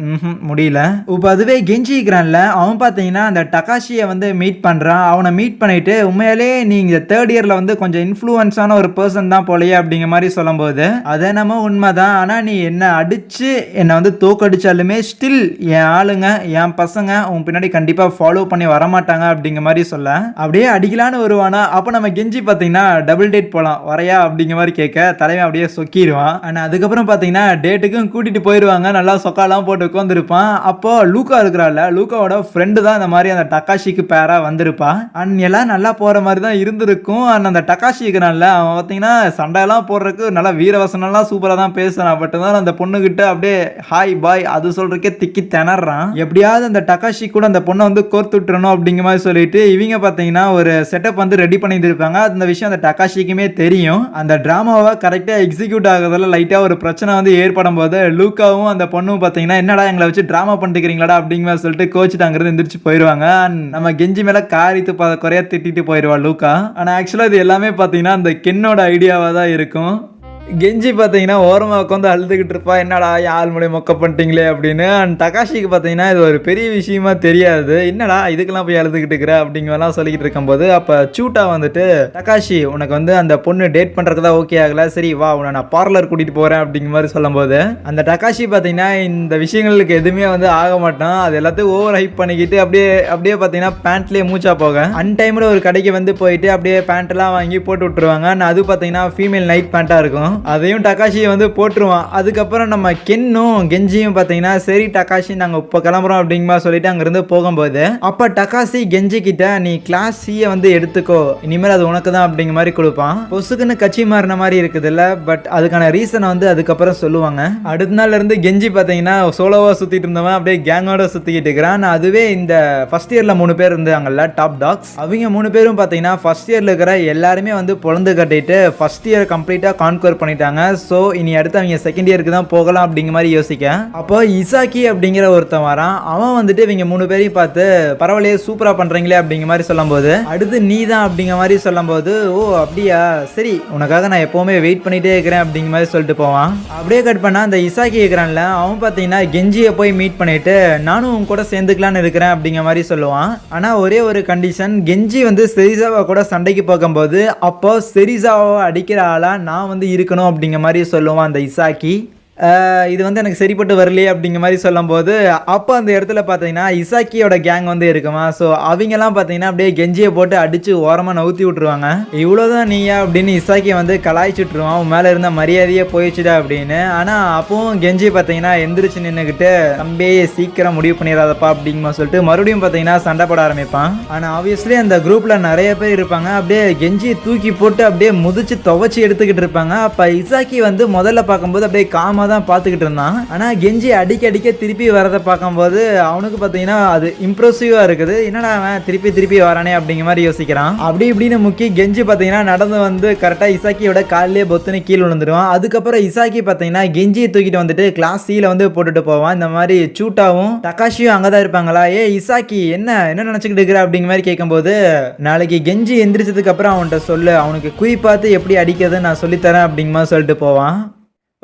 முடியல. இப்போ அதுவே கெஞ்சி இருக்கிறான்ல, அவன் பார்த்தீங்கன்னா அந்த டகாஷியை வந்து மீட் பண்றான். அவனை மீட் பண்ணிட்டு உண்மையாலே நீங்க தேர்ட் இயர்ல வந்து கொஞ்சம் இன்ஃப்ளூயன்ஸான ஒரு பர்சன் தான் போலயே அப்படிங்கிற மாதிரி சொல்லும்போது அது என்னமோ உண்மைதான், ஆனா நீ என்ன அடிச்சு என்ன வந்து தோக்கடிச்சாலுமே ஸ்டில் என் ஆளுங்க என் பசங்க உன் பின்னாடி கண்டிப்பா ஃபாலோ பண்ணி வரமாட்டாங்க அப்படிங்கிற மாதிரி சொல்ல அப்படியே அடிக்கலான்னு வருவானா. அப்போ நம்ம கெஞ்சி பார்த்தீங்கன்னா டபுள் டேட் போகலாம் வரையா அப்படிங்கிற மாதிரி கேட்க தலைவன் அப்படியே சொக்கிடுவான். ஆனால் அதுக்கப்புறம் பார்த்தீங்கன்னா டேட்டுக்கும் கூட்டிட்டு போயிடுவாங்க. நல்லா சொக்காலாம் போட்டு உட்காந்துருப்பான். அப்போ லூக்கா இருக்கிறாள், லூக்காவோட ஃப்ரெண்டு தான் இந்த மாதிரி அந்த டகாஷிக்கு பேரா வந்திருப்பா. அண்ட் எல்லாம் நல்லா போற மாதிரி தான் இருந்திருக்கும். அண்ட் அந்த டகாஷி இருக்கிறான்ல அவன் பார்த்தீங்கன்னா சண்டையெல்லாம் போடுறதுக்கு நல்லா வீரவசனம்லாம் சூப்பராக தான் பேசுறான். பட் தான் அந்த பொண்ணுகிட்ட அப்படியே ஹாய் பாய் அது சொல்றதுக்கே திக்கி திணறான். எப்படியாவது அந்த டகாஷி கூட அந்த பொண்ணை வந்து கோர்த்து விட்டுறணும் அப்படிங்கிற மாதிரி சொல்லிட்டு இவங்க பார்த்தீங்கன்னா ஒரு செட்டப் வந்து ரெடி பண்ணிட்டு இருப்பாங்க. அந்த விஷயம் அந்த டகாஷிக்குமே தெரியும். அந்த டிராமாவை கரெக்டாக எக்ஸிக்யூட் ஆகுறதுல லைட்டாக ஒரு பிரச்சனை வந்து ஏற்படும் போது லூக்காவும் அந்த பொண்ணும் பார்த்தீங்கன்னா என்னடா எங்களை வச்சு டிராமா பண்ணிக்கிறீங்களா அப்படிங்கிற மாதிரி சொல்லிட்டு கோச்சிட்டு அங்கிருந்து எந்திரிச்சு போயிடுவாங்க. நம்ம கெஞ்சி மேலே காரித்து குறைய திட்டிட்டு போயிடுவா லூக்கா. ஆனால் ஆக்சுவலாக இது எல்லாமே பார்த்தீங்கன்னா அந்த கென்னோட ஐடியாவாக தான் இருக்கும். கெஞ்சி பார்த்தீங்கன்னா ஓரமாக உட்காந்து அழுதுகிட்டு இருப்பா, என்னடா ஆள் மொழி மொக்க பண்ணிட்டீங்களே அப்படின்னு. அண்ட் டகாஷிக்கு பார்த்தீங்கன்னா இது ஒரு பெரிய விஷயமா தெரியாது, என்னடா இதுக்கெல்லாம் போய் அழுதுகிட்டு இருக்கிற அப்படிங்கலாம் சொல்லிக்கிட்டு இருக்கும்போது அப்போ சூட்டா வந்துட்டு டகாஷி உனக்கு வந்து அந்த பொண்ணு டேட் பண்ணுறதுக்கு தான் ஓகே ஆகல, சரி வா உன்னை நான் பார்லர் கூட்டிகிட்டு போகிறேன் அப்படிங்கிற மாதிரி சொல்லும்போது அந்த டகாஷி பார்த்தீங்கன்னா இந்த விஷயங்களுக்கு எதுவுமே வந்து ஆக மாட்டான். அது எல்லாத்தையும் ஓவர் ஹைப் பண்ணிக்கிட்டு அப்படியே பார்த்தீங்கன்னா பேண்ட்லேயே மூச்சா போக அன்டைமில் ஒரு கடைக்கு வந்து போயிட்டு அப்படியே பேண்ட்லாம் வாங்கி போட்டு விட்டுருவாங்க. அது பார்த்தீங்கன்னா ஃபீமேல் நைட் பேண்ட்டாக இருக்கும். அதையும் டகாஷியை வந்து போட்டுருவான். அதுக்கப்புறம் நம்ம கென்னும் கெஞ்சியும் பார்த்தீங்கன்னா சரி டகாஷி நாங்கள் இப்போ கிளம்புறோம் அப்படிங்கிற சொல்லிட்டு அங்கேருந்து போகும்போது அப்போ டகாஷி கெஞ்சி கிட்ட நீ கிளாஸ் சியை வந்து எடுத்துக்கோ, இனிமேல் அது உனக்கு தான் அப்படிங்கிற மாதிரி கொடுப்பான். பொசுக்குன்னு கட்சி மாறின மாதிரி இருக்குதுல்ல. பட் அதுக்கான ரீசனை வந்து அதுக்கப்புறம் சொல்லுவாங்க. அடுத்த நாள்ல இருந்து கெஞ்சி பார்த்தீங்கன்னா சோலோவா சுத்திட்டு இருந்தவன் அப்படியே கேங்கோட சுத்திக்கிட்டு இருக்கிறான். அதுவே இந்த ஃபர்ஸ்ட் இயர்ல 3 பேர் இருந்தாங்கல்ல டாப் டாக்ஸ், அவங்க 3 பேரும் பார்த்தீங்கன்னா ஃபர்ஸ்ட் இயர்ல இருக்கிற எல்லாருமே வந்து பொழந்து கட்டிட்டு ஃபர்ஸ்ட் இயர் கம்ப்ளீட்டா கான்கவர் பண்ணிட்டாங்க. ஸோ இனி அடுத்து அவங்க செகண்ட் இயருக்கு தான் போகலாம் அப்படிங்கிற மாதிரி யோசிக்க அப்போ இசாக்கி அப்படிங்கிற ஒருத்தன் வரான். அவன் வந்துட்டு இவங்க 3 பேரையும் பார்த்து பரவாயில்லையே சூப்பரா பண்றீங்களே அப்படிங்கிற மாதிரி சொல்லும் போது அடுத்து நீ தான் அப்படிங்கிற மாதிரி சொல்லும் போது ஓ அப்படியா சரி உனக்காக நான் எப்பவுமே வெயிட் பண்ணிட்டே இருக்கிறேன் அப்படிங்கிற மாதிரி சொல்லிட்டு போவான். அப்படியே கட் பண்ணா அந்த இசாக்கி இருக்கிறான்ல அவன் பார்த்தீங்கன்னா கெஞ்சியை போய் மீட் பண்ணிட்டு நானும் உன் கூட சேர்ந்துக்கலான்னு இருக்கிறேன் அப்படிங்கிற மாதிரி சொல்லுவான். ஆனா ஒரே ஒரு கண்டிஷன், கெஞ்சி வந்து செரிசாவை கூட சண்டைக்கு போகும்போது அப்போ செரிசாவை அடிக்கிற ஆளா நான் வந்து இருக்கணும் அப்படிங்கிற மாதிரி சொல்லுவான் அந்த இசாக்கி. இது வந்து எனக்கு சரிப்பட்டு வரலையே அப்படிங்கிற மாதிரி சொல்லும்போது அப்போ அந்த இடத்துல பார்த்தீங்கன்னா இசாக்கியோட கேங் வந்து இருக்குமா. ஸோ அவங்கெல்லாம் பார்த்தீங்கன்னா அப்படியே கெஞ்சியை போட்டு அடித்து ஓரமாக நவுத்தி விட்டுருவாங்க. இவ்வளோதான் நீயா அப்படின்னு இசாக்கியை வந்து கலாய்ச்சிட்ருவான், அவன் மேலே இருந்த மரியாதையே போயிடுச்சுடா அப்படின்னு. ஆனால் அப்பவும் கெஞ்சி பார்த்தீங்கன்னா எந்திரிச்சு நின்றுக்கிட்டு தம்பியே சீக்கிரம் முடிவு பண்ணிடாதப்பா அப்படிங்கிற சொல்லிட்டு மறுபடியும் பார்த்தீங்கன்னா சண்டை போட ஆரம்பிப்பான். ஆனால் ஆப்வியஸ்லி அந்த குரூப்பில் நிறைய பேர் இருப்பாங்க, அப்படியே கெஞ்சியை தூக்கி போட்டு அப்படியே முதிச்சு துவச்சி எடுத்துக்கிட்டு இருப்பாங்க. அப்போ இசாக்கி வந்து முதல்ல பார்க்கும்போது அப்படியே காமாக தான் பார்த்துக்கிட்டு இருந்தான். ஆனால் கெஞ்சி அடிக்க திருப்பி வரதை பார்க்கும்போது அவனுக்கு பார்த்தீங்கன்னா அது இம்ப்ரெசிவாக இருக்குது. என்னடா அவன் திருப்பி வரானே அப்படிங்கிற மாதிரி யோசிக்கிறான். அப்படி இப்படின்னு முக்கி கெஞ்சி பார்த்தீங்கன்னா நடந்து வந்து கரெக்டாக இசாக்கியோட காலிலே பொத்துன்னு கீழே விழுந்துடுவான். அதுக்கப்புறம் இசாக்கி பார்த்தீங்கன்னா கெஞ்சியை தூக்கிட்டு வந்துட்டு கிளாஸ் சீல வந்து போட்டுட்டு போவான். இந்த மாதிரி சூட்டாவும் தக்காஷியும் அங்கே தான் இருப்பாங்களா. இசாக்கி என்ன நினச்சிக்கிட்டு இருக்கிற அப்படிங்கிற மாதிரி கேட்கும்போது நாளைக்கு கெஞ்சி எந்திரிச்சதுக்கு அப்புறம் அவன்கிட்ட சொல்லு, அவனுக்கு குய் பார்த்து எப்படி அடிக்கிறதுன்னு நான் சொல்லித்தரேன் அப்படிங்கிற மாதிரி சொல்லிட்டு போவான்.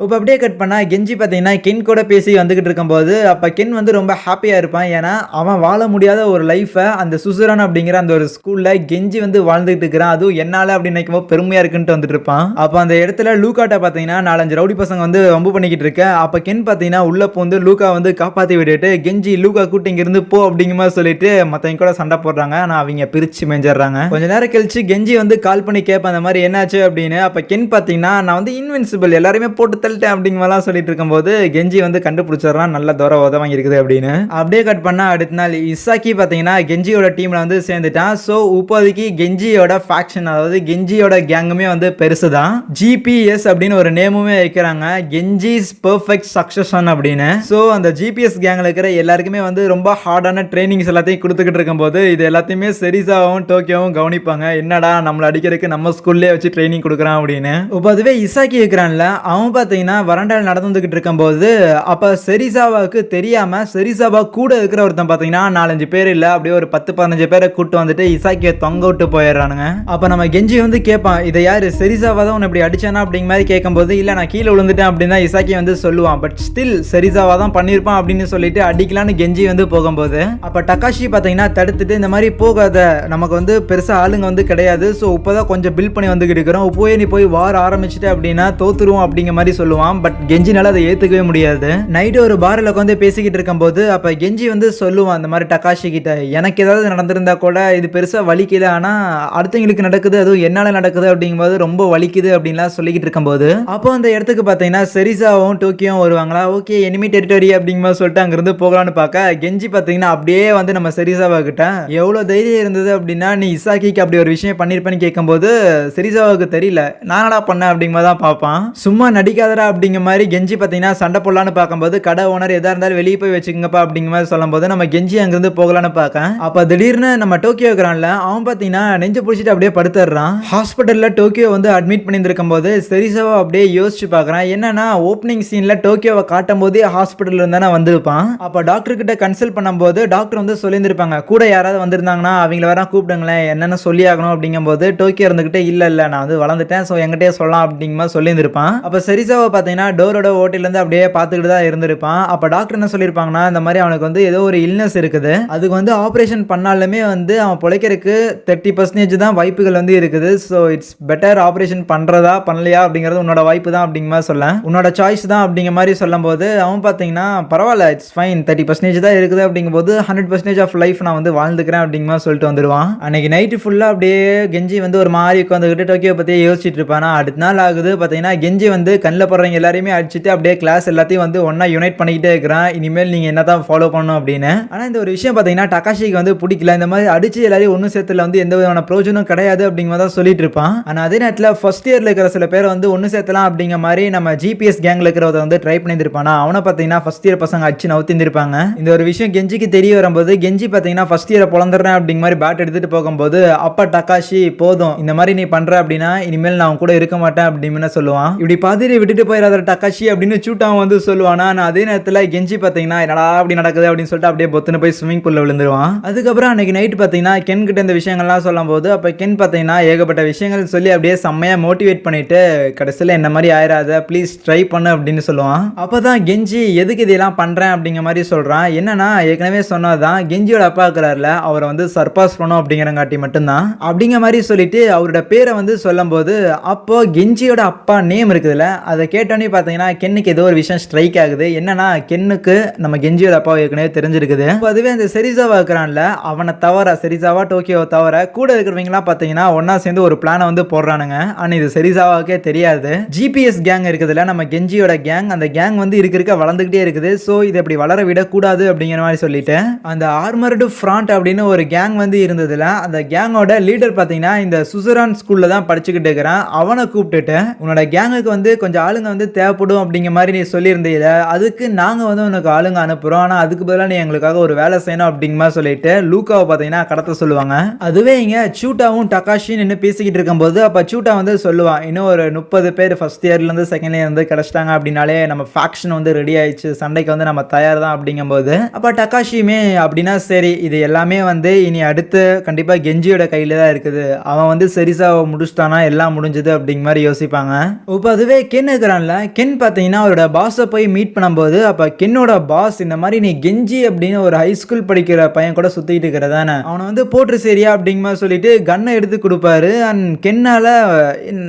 இப்போ அப்படியே கட் பண்ணால் கெஞ்சி பார்த்தீங்கன்னா கென் கூட பேசி வந்துக்கிட்டு இருக்கும்போது அப்போ கென் வந்து ரொம்ப ஹாப்பியாக இருப்பான். ஏன்னா அவன் வாழ முடியாத ஒரு லைஃப்பை அந்த சுசுரான் அப்படிங்கிற அந்த ஒரு ஸ்கூலில் கெஞ்சி வந்து வாழ்ந்துகிட்டு இருக்கிறான். அதுவும் என்னால் அப்படின்னு நினைக்கும்போது பெருமையாக இருக்குன்ட்டு வந்துட்டு இருப்பான். அப்போ அந்த இடத்துல லூக்காட்ட பார்த்தீங்கன்னா 4-5 ரவுடி பசங்க வந்து வம்பு பண்ணிக்கிட்டு இருக்க. அப்போ கென் பார்த்தீங்கன்னா உள்ளே போந்து லூக்கா வந்து காப்பாற்றி விட்டுட்டு கெஞ்சி லூக்கா கூட்டி இங்கிருந்து போ அப்படிங்கிற மாதிரி சொல்லிட்டு மற்றவங்க கூட சண்டை போடுறாங்க. ஆனால் அவங்க பிரித்து மேஞ்சிடுறாங்க. கொஞ்ச நேரம் கழிச்சு கெஞ்சி வந்து கால் பண்ணி கேட்பேன் அந்த மாதிரி என்னாச்சு அப்படின்னு. அப்போ கென் பார்த்தீங்கன்னா நான் வந்து இன்வின்சிபிள் எல்லாருமே போட்டு அப்படிங்கலாம் சொல்லிட்டு இருக்கும்போது கெஞ்சி வந்து கண்டுபிடிச்சிடறான் நல்ல தூரம் உதவாங்க இருக்குது அப்படின்னு. அப்படியே கட் பண்ணா அடுத்த நாள் இசாக்கி பார்த்தீங்கன்னா கெஞ்சியோட டீம்ல வந்து சேர்ந்துட்டான். ஸோ இப்போதைக்கு கெஞ்சியோட ஃபேக்ஷன் அதாவது கெஞ்சியோட கேங்குமே வந்து பெருசு தான். ஜிபிஎஸ் அப்படின்னு ஒரு நேமுமே வைக்கிறாங்க, கெஞ்சிஸ் பெர்ஃபெக்ட் சக்சஷன் அப்படின்னு. ஸோ அந்த ஜிபிஎஸ் கேங்ல இருக்கிற எல்லாருக்குமே வந்து ரொம்ப ஹார்டான ட்ரைனிங்ஸ் எல்லாத்தையும் கொடுத்துக்கிட்டு இருக்கும்போது இது எல்லாத்தையுமே செரிசாவும் டோக்கியோவும் கவனிப்பாங்க. என்னடா நம்மளை அடிக்கிறதுக்கு நம்ம ஸ்கூல்லே வச்சு ட்ரைனிங் கொடுக்குறான் அப்படின்னு. இப்போ அதுவே இசாக்கி இருக்கிறான்ல அவன் பார்த்தீங்கன்னா வராண்டால் நடந்துகிட்டு இருக்கும்போது அப்ப செரிசாவாவுக்கு தெரியாம செரிசாவா கூட இருக்கிற ஒருத்தன் பாத்தீங்கன்னா 4-5 பேர் இல்ல அப்படியே ஒரு 10-15 பேரை கூட்டு வந்துட்டு இசாக்கியை தொங்க விட்டு போயிடுறானுங்க. அப்ப நம்ம கெஞ்சி வந்து கேட்பான், இதை யாரு செரிசாவா தான் உன்னை இப்படி அடிச்சானா அப்படிங்கிற மாதிரி கேட்கும்போது இல்ல நான் கீழே விழுந்துட்டேன் அப்படின்னு தான் இசாக்கி வந்து சொல்லுவான். பட் ஸ்டில் செரிசாவா தான் பண்ணிருப்பான் அப்படின்னு சொல்லிட்டு அடிக்கலான்னு கெஞ்சி வந்து போகும்போது அப்ப டக்காஷி பாத்தீங்கன்னா தடுத்துட்டு இந்த மாதிரி போகாத, நமக்கு வந்து பெருசா ஆளுங்க வந்து கிடையாது, ஸோ இப்போதான் கொஞ்சம் பில்ட் பண்ணி வந்துகிட்டு இருக்கிறோம், இப்போயே நீ போய் வார ஆரம்பிச்சுட்டு அப்படின்னா தோத்துருவோம் அப்படிங்கிற மாதிரி சொல்லுவான். பட் கெஞ்சினால அதை ஏத்துக்கவே முடியாது. நைட்டு ஒரு பார்ல உட்காந்து பேசிக்கிட்டு இருக்கும்போது அப்ப கெஞ்சி வந்து சொல்லுவான் அந்த மாதிரி டக்காஷி கிட்ட, எனக்கு ஏதாவது நடந்திருந்தா கூட இது பெருசா வலிக்குது, ஆனா அடுத்தவங்களுக்கு நடக்குது அதுவும் என்னால நடக்குது அப்படிங்கும்போது ரொம்ப வலிக்குது அப்படின்லாம் சொல்லிக்கிட்டு இருக்கும்போது அப்போ அந்த இடத்துக்கு பார்த்தீங்கன்னா செரிசாவும் டோக்கியோவும் வருவாங்களா. ஓகே எனிமி டெரிட்டரி அப்படிங்கும்போது சொல்லிட்டு அங்கிருந்து போகலான்னு பார்க்க கெஞ்சி பார்த்தீங்கன்னா அப்படியே வந்து நம்ம செரிசாவா கிட்ட எவ்வளவு தைரியம் இருந்தது அப்படின்னா நீ இசாக்கிக்கு அப்படி ஒரு விஷயம் பண்ணிருப்பேன்னு கேட்கும்போது செரிசாவுக்கு தெரியல நானடா பண்ணேன் அப்படிங்கும்போது தான் பார்ப்பான். சும்மா நடிக்காதடா அப்படிங்கிற மாதிரி கெஞ்சி பார்த்தீங்கன்னா சண்டை போடலான்னு பார்க்கும்போது கடை ஓனர் எதா இருந்தாலும் வெளியே போய் வச்சுக்கங்கப்பா அப்படிங்கிற மாதிரி சொல்லும்போது நம்ம கெஞ்சி அங்கிருந்து போகலான்னு பார்க்க அப்போ திடீர்னு நம்ம டோக்கியோ இருக்கிறான்ல அவன் பார்த்தீங்கன்னா நெஞ்சு பிடிச்சிட்டு அப்படியே படுத்துடுறான். ஹாஸ்பிட்டலில் டோக்கியோ வந்து அட்மிட் பண்ணியிருக்கும் போது செரிசாவை அப்படியே யோசிச்சு பார்க்குறான். என்னன்னா ஓப்பனிங் சீன்ல டோக்கியோவை காட்டும் போதே ஹாஸ்பிட்டல் இருந்தானே வந்திருப்பான். அப்போ டாக்டர் கிட்ட கன்சல்ட் பண்ணும்போது டாக்டர் வந்து சொல்லியிருந்திருப்பாங்க கூட யாராவது வந்திருந்தாங்கன்னா அவங்கள வேற கூப்பிடுங்களேன் என்னென்ன சொல்லி ஆகணும் அப்படிங்கும்போது டோக்கியோ இருந்துகிட்டே இல்ல நான் வந்து வளர்ந்துட்டேன் ஸோ எங்கிட்டே சொல்லலாம் அப்படிங்கிற மாதிரி சொல்லியிருந்திருப்பான். அப்போ செரிசாவை பார்த்தீங்கன்னா டோரோட ஓட்டிலேருந்து அப்படியே பார்த்துக்கிட்டு தான் இருந்திருப்பான். அப்போ டாக்டர் என்ன சொல்லியிருப்பாங்கன்னா இந்த மாதிரி அவனுக்கு வந்து ஏதோ ஒரு இல்னஸ் இருக்குது, அதுக்கு வந்து ஆப்ரேஷன் பண்ணாலுமே வந்து அவன் பிழைக்கிறதுக்கு 30% தான் வாய்ப்புகள் வந்து இருக்குது. ஸோ இட்ஸ் பெட்டர் ஆப்ரேஷன் பண்ணுறதா பண்ணலையா அப்படிங்கிறது உன்னோட வாய்ப்பு தான் அப்படிங்கிற மாதிரி சொல்ல உன்னோட சாய்ஸ் தான் அப்படிங்கிற மாதிரி சொல்லும் போது அவன் பார்த்தீங்கன்னா பரவாயில்ல இட்ஸ் ஃபைன் 30% தான் இருக்குது அப்படிங்கும்போது 100% ஆஃப் லைஃப் நான் வந்து வாழ்ந்துக்கிறேன் அப்படிங்கிற மாதிரி சொல்லிட்டு வந்துடுவான். அன்னைக்கு நைட்டு ஃபுல்லாக அப்படியே கெஞ்சி வந்து ஒரு மாதிரி உட்காந்துக்கிட்டு டோக்கியோ பற்றியே யோசிச்சுட்டு இருப்பானா. அடுத்த நாள் ஆகுது பார்த்தீங்கன்னா கெஞ்சி வந்து கண்ணில் போடுறவங்க எல்லாரையுமே அடிச்சுட்டு அப்படியே கிளாஸ் எல்லாத்தையும் வந்து ஒன்னா யுனைட் பண்ணிக்கிட்டே இருக்கிறான். இனிமேல் நீங்க என்னதான் ஃபாலோ பண்ணணும் அப்படின்னு. ஆனா இந்த ஒரு விஷயம் பாத்தீங்கன்னா டக்காஷிக்கு வந்து பிடிக்கல. இந்த மாதிரி அடிச்சு எல்லாரையும் ஒன்னு சேர்த்துல வந்து எந்த விதமான பிரயோஜனம் கிடையாது அப்படிங்கிறத சொல்லிட்டு இருப்பான். ஆனா அதே நேரத்தில் ஃபர்ஸ்ட் இயர்ல இருக்கிற சில பேர் வந்து ஒன்னு சேர்த்தலாம் அப்படிங்கிற மாதிரி நம்ம ஜிபிஎஸ் கேங்ல இருக்கிறத வந்து ட்ரை பண்ணியிருப்பானா. அவனை பாத்தீங்கன்னா ஃபர்ஸ்ட் இயர் பசங்க அடிச்சு நவுத்திருப்பாங்க. இந்த ஒரு விஷயம் கெஞ்சிக்கு தெரிய வரும்போது கெஞ்சி பாத்தீங்கன்னா ஃபர்ஸ்ட் இயரை பொழந்துறேன் அப்படிங்கிற மாதிரி பேட் எடுத்துட்டு போகும்போது அப்பா டக்காஷி போதும் இந்த மாதிரி நீ பண்ற அப்படின்னா இனிமேல் நான் கூட இருக்க மாட்டேன் அப்படின்னு சொல்லுவான். இப்படி பாதிரி விட்டுட்டு போயிடாத டக்காஷி அப்படின்னு சூட்டாவும் வந்து சொல்லுவானா. நான் அதே நேரத்தில் கெஞ்சி பார்த்தீங்கன்னா என்னடா அப்படி நடக்குது அப்படின்னு சொல்லிட்டு அப்படியே பொத்துன்னு போய் ஸ்விமிங் பூல்ல விழுந்துருவான். அதுக்கப்புறம் அன்னைக்கு நைட் பார்த்தீங்கன்னா கென் கிட்ட இந்த விஷயங்கள்லாம் சொல்லும் போது அப்போ கென் பார்த்தீங்கன்னா ஏகப்பட்ட விஷயங்கள் சொல்லி அப்படியே செம்மையா மோட்டிவேட் பண்ணிட்டு கடைசியில் என்ன மாதிரி ஆயிராத ப்ளீஸ் ட்ரை பண்ணு அப்படின்னு சொல்லுவான். அப்போதான் கெஞ்சி எதுக்கு இதெல்லாம் பண்றேன் அப்படிங்கிற மாதிரி சொல்றான். என்னன்னா ஏற்கனவே சொன்னதான் கெஞ்சியோட அப்பா இருக்கிறார்ல அவரை வந்து சர்பாஸ் பண்ணும் அப்படிங்கிறங்காட்டி மட்டும்தான் அப்படிங்கிற மாதிரி சொல்லிட்டு அவரோட பேரை வந்து சொல்லும் போது அப்போ கெஞ்சியோட அப்பா நேம் இருக்குதுல்ல அதை கேட்டோன்னே பார்த்தீங்கன்னா கென்னுக்கு ஏதோ ஒரு விஷயம் ஸ்ட்ரைக் ஆகுது. என்னன்னா கென்னுக்கு நம்ம கெஞ்சியோட அப்பாவை ஏற்கனவே தெரிஞ்சிருக்குது. அதுவே அந்த செரிசாவா இருக்கிறான்ல அவனை தவிர செரிசாவா டோக்கியோவை தவிர கூட இருக்கிறவங்கலாம் பார்த்தீங்கன்னா ஒன்னா சேர்ந்து ஒரு பிளானை வந்து போடுறானுங்க. ஆனால் இது செரிசாவாக்கே தெரியாது. ஜிபிஎஸ் கேங் இருக்குதுல்ல நம்ம கெஞ்சியோட கேங், அந்த கேங் வந்து இருக்க வளர்ந்துகிட்டே இருக்குது. ஸோ இதை அப்படி வளர விடக்கூடாது அப்படிங்கிற மாதிரி சொல்லிட்டு அந்த ஆர்மர்டு ஃப்ராண்ட் அப்படின்னு ஒரு கேங் வந்து இருந்ததுல அந்த கேங்கோட லீடர் பார்த்தீங்கன்னா இந்த சுசுரான் ஸ்கூல்ல தான் படிச்சுக்கிட்டு இருக்கிறான். அவனை கூப்பிட்டுட்டு உன்னோட கேங்குக்கு வந்து கொஞ்சம் ஆளுங்க வந்து தேவைப்படும் அப்படிங்கிற மாதிரி நீ சொல்லியிருந்தீங்க, அதுக்கு நாங்க வந்து உனக்கு ஆளுங்க அனுப்புறோம், ஆனால் அதுக்கு பதிலாக நீ எங்களுக்காக ஒரு வேலை செய்யணும் அப்படிங்கிற மாதிரி சொல்லிட்டு லூக்காவை பார்த்தீங்கன்னா கடத்த சொல்லுவாங்க. அதுவே இங்க சூட்டாவும் டகாஷின்னு நின்று பேசிக்கிட்டு இருக்கும்போது அப்ப சூட்டா வந்து சொல்லுவான், இன்னும் ஒரு 30 பேர் ஃபர்ஸ்ட் இயர்ல இருந்து செகண்ட் இயர் வந்து கிடைச்சிட்டாங்க அப்படின்னாலே நம்ம ஃபேக்ஷன் வந்து ரெடி ஆயிடுச்சு, சண்டைக்கு வந்து நம்ம தயார் தான் அப்படிங்கும்போது அப்ப டகாஷியுமே அப்படின்னா சரி இது எல்லாமே வந்து இனி அடுத்து கண்டிப்பா கெஞ்சியோட கையில தான் இருக்குது, அவன் வந்து செரிசாவை முடிச்சிட்டானா எல்லாம் முடிஞ்சது அப்படிங்கிற மாதிரி யோசிப்பாங்க. இப்போ அதுவே கென் இருக்கிறான்ல, கென் பார்த்தீங்கன்னா அவரோட பாஸை போய் மீட் பண்ணும்போது அப்ப கென்னோட பாஸ் இந்த மாதிரி நீ கெஞ்சி அப்படின்னு ஒரு ஹை ஸ்கூல் படிக்கிற பையன் கூட சுத்திட்டு இருக்கிறதானே, அவனை வந்து போட்டு சரியா அப்படிங்கிற மாதிரி சொல்லிட்டு கன்னை எடுத்து கொடுப்பாரு. அண்ட் கென்னால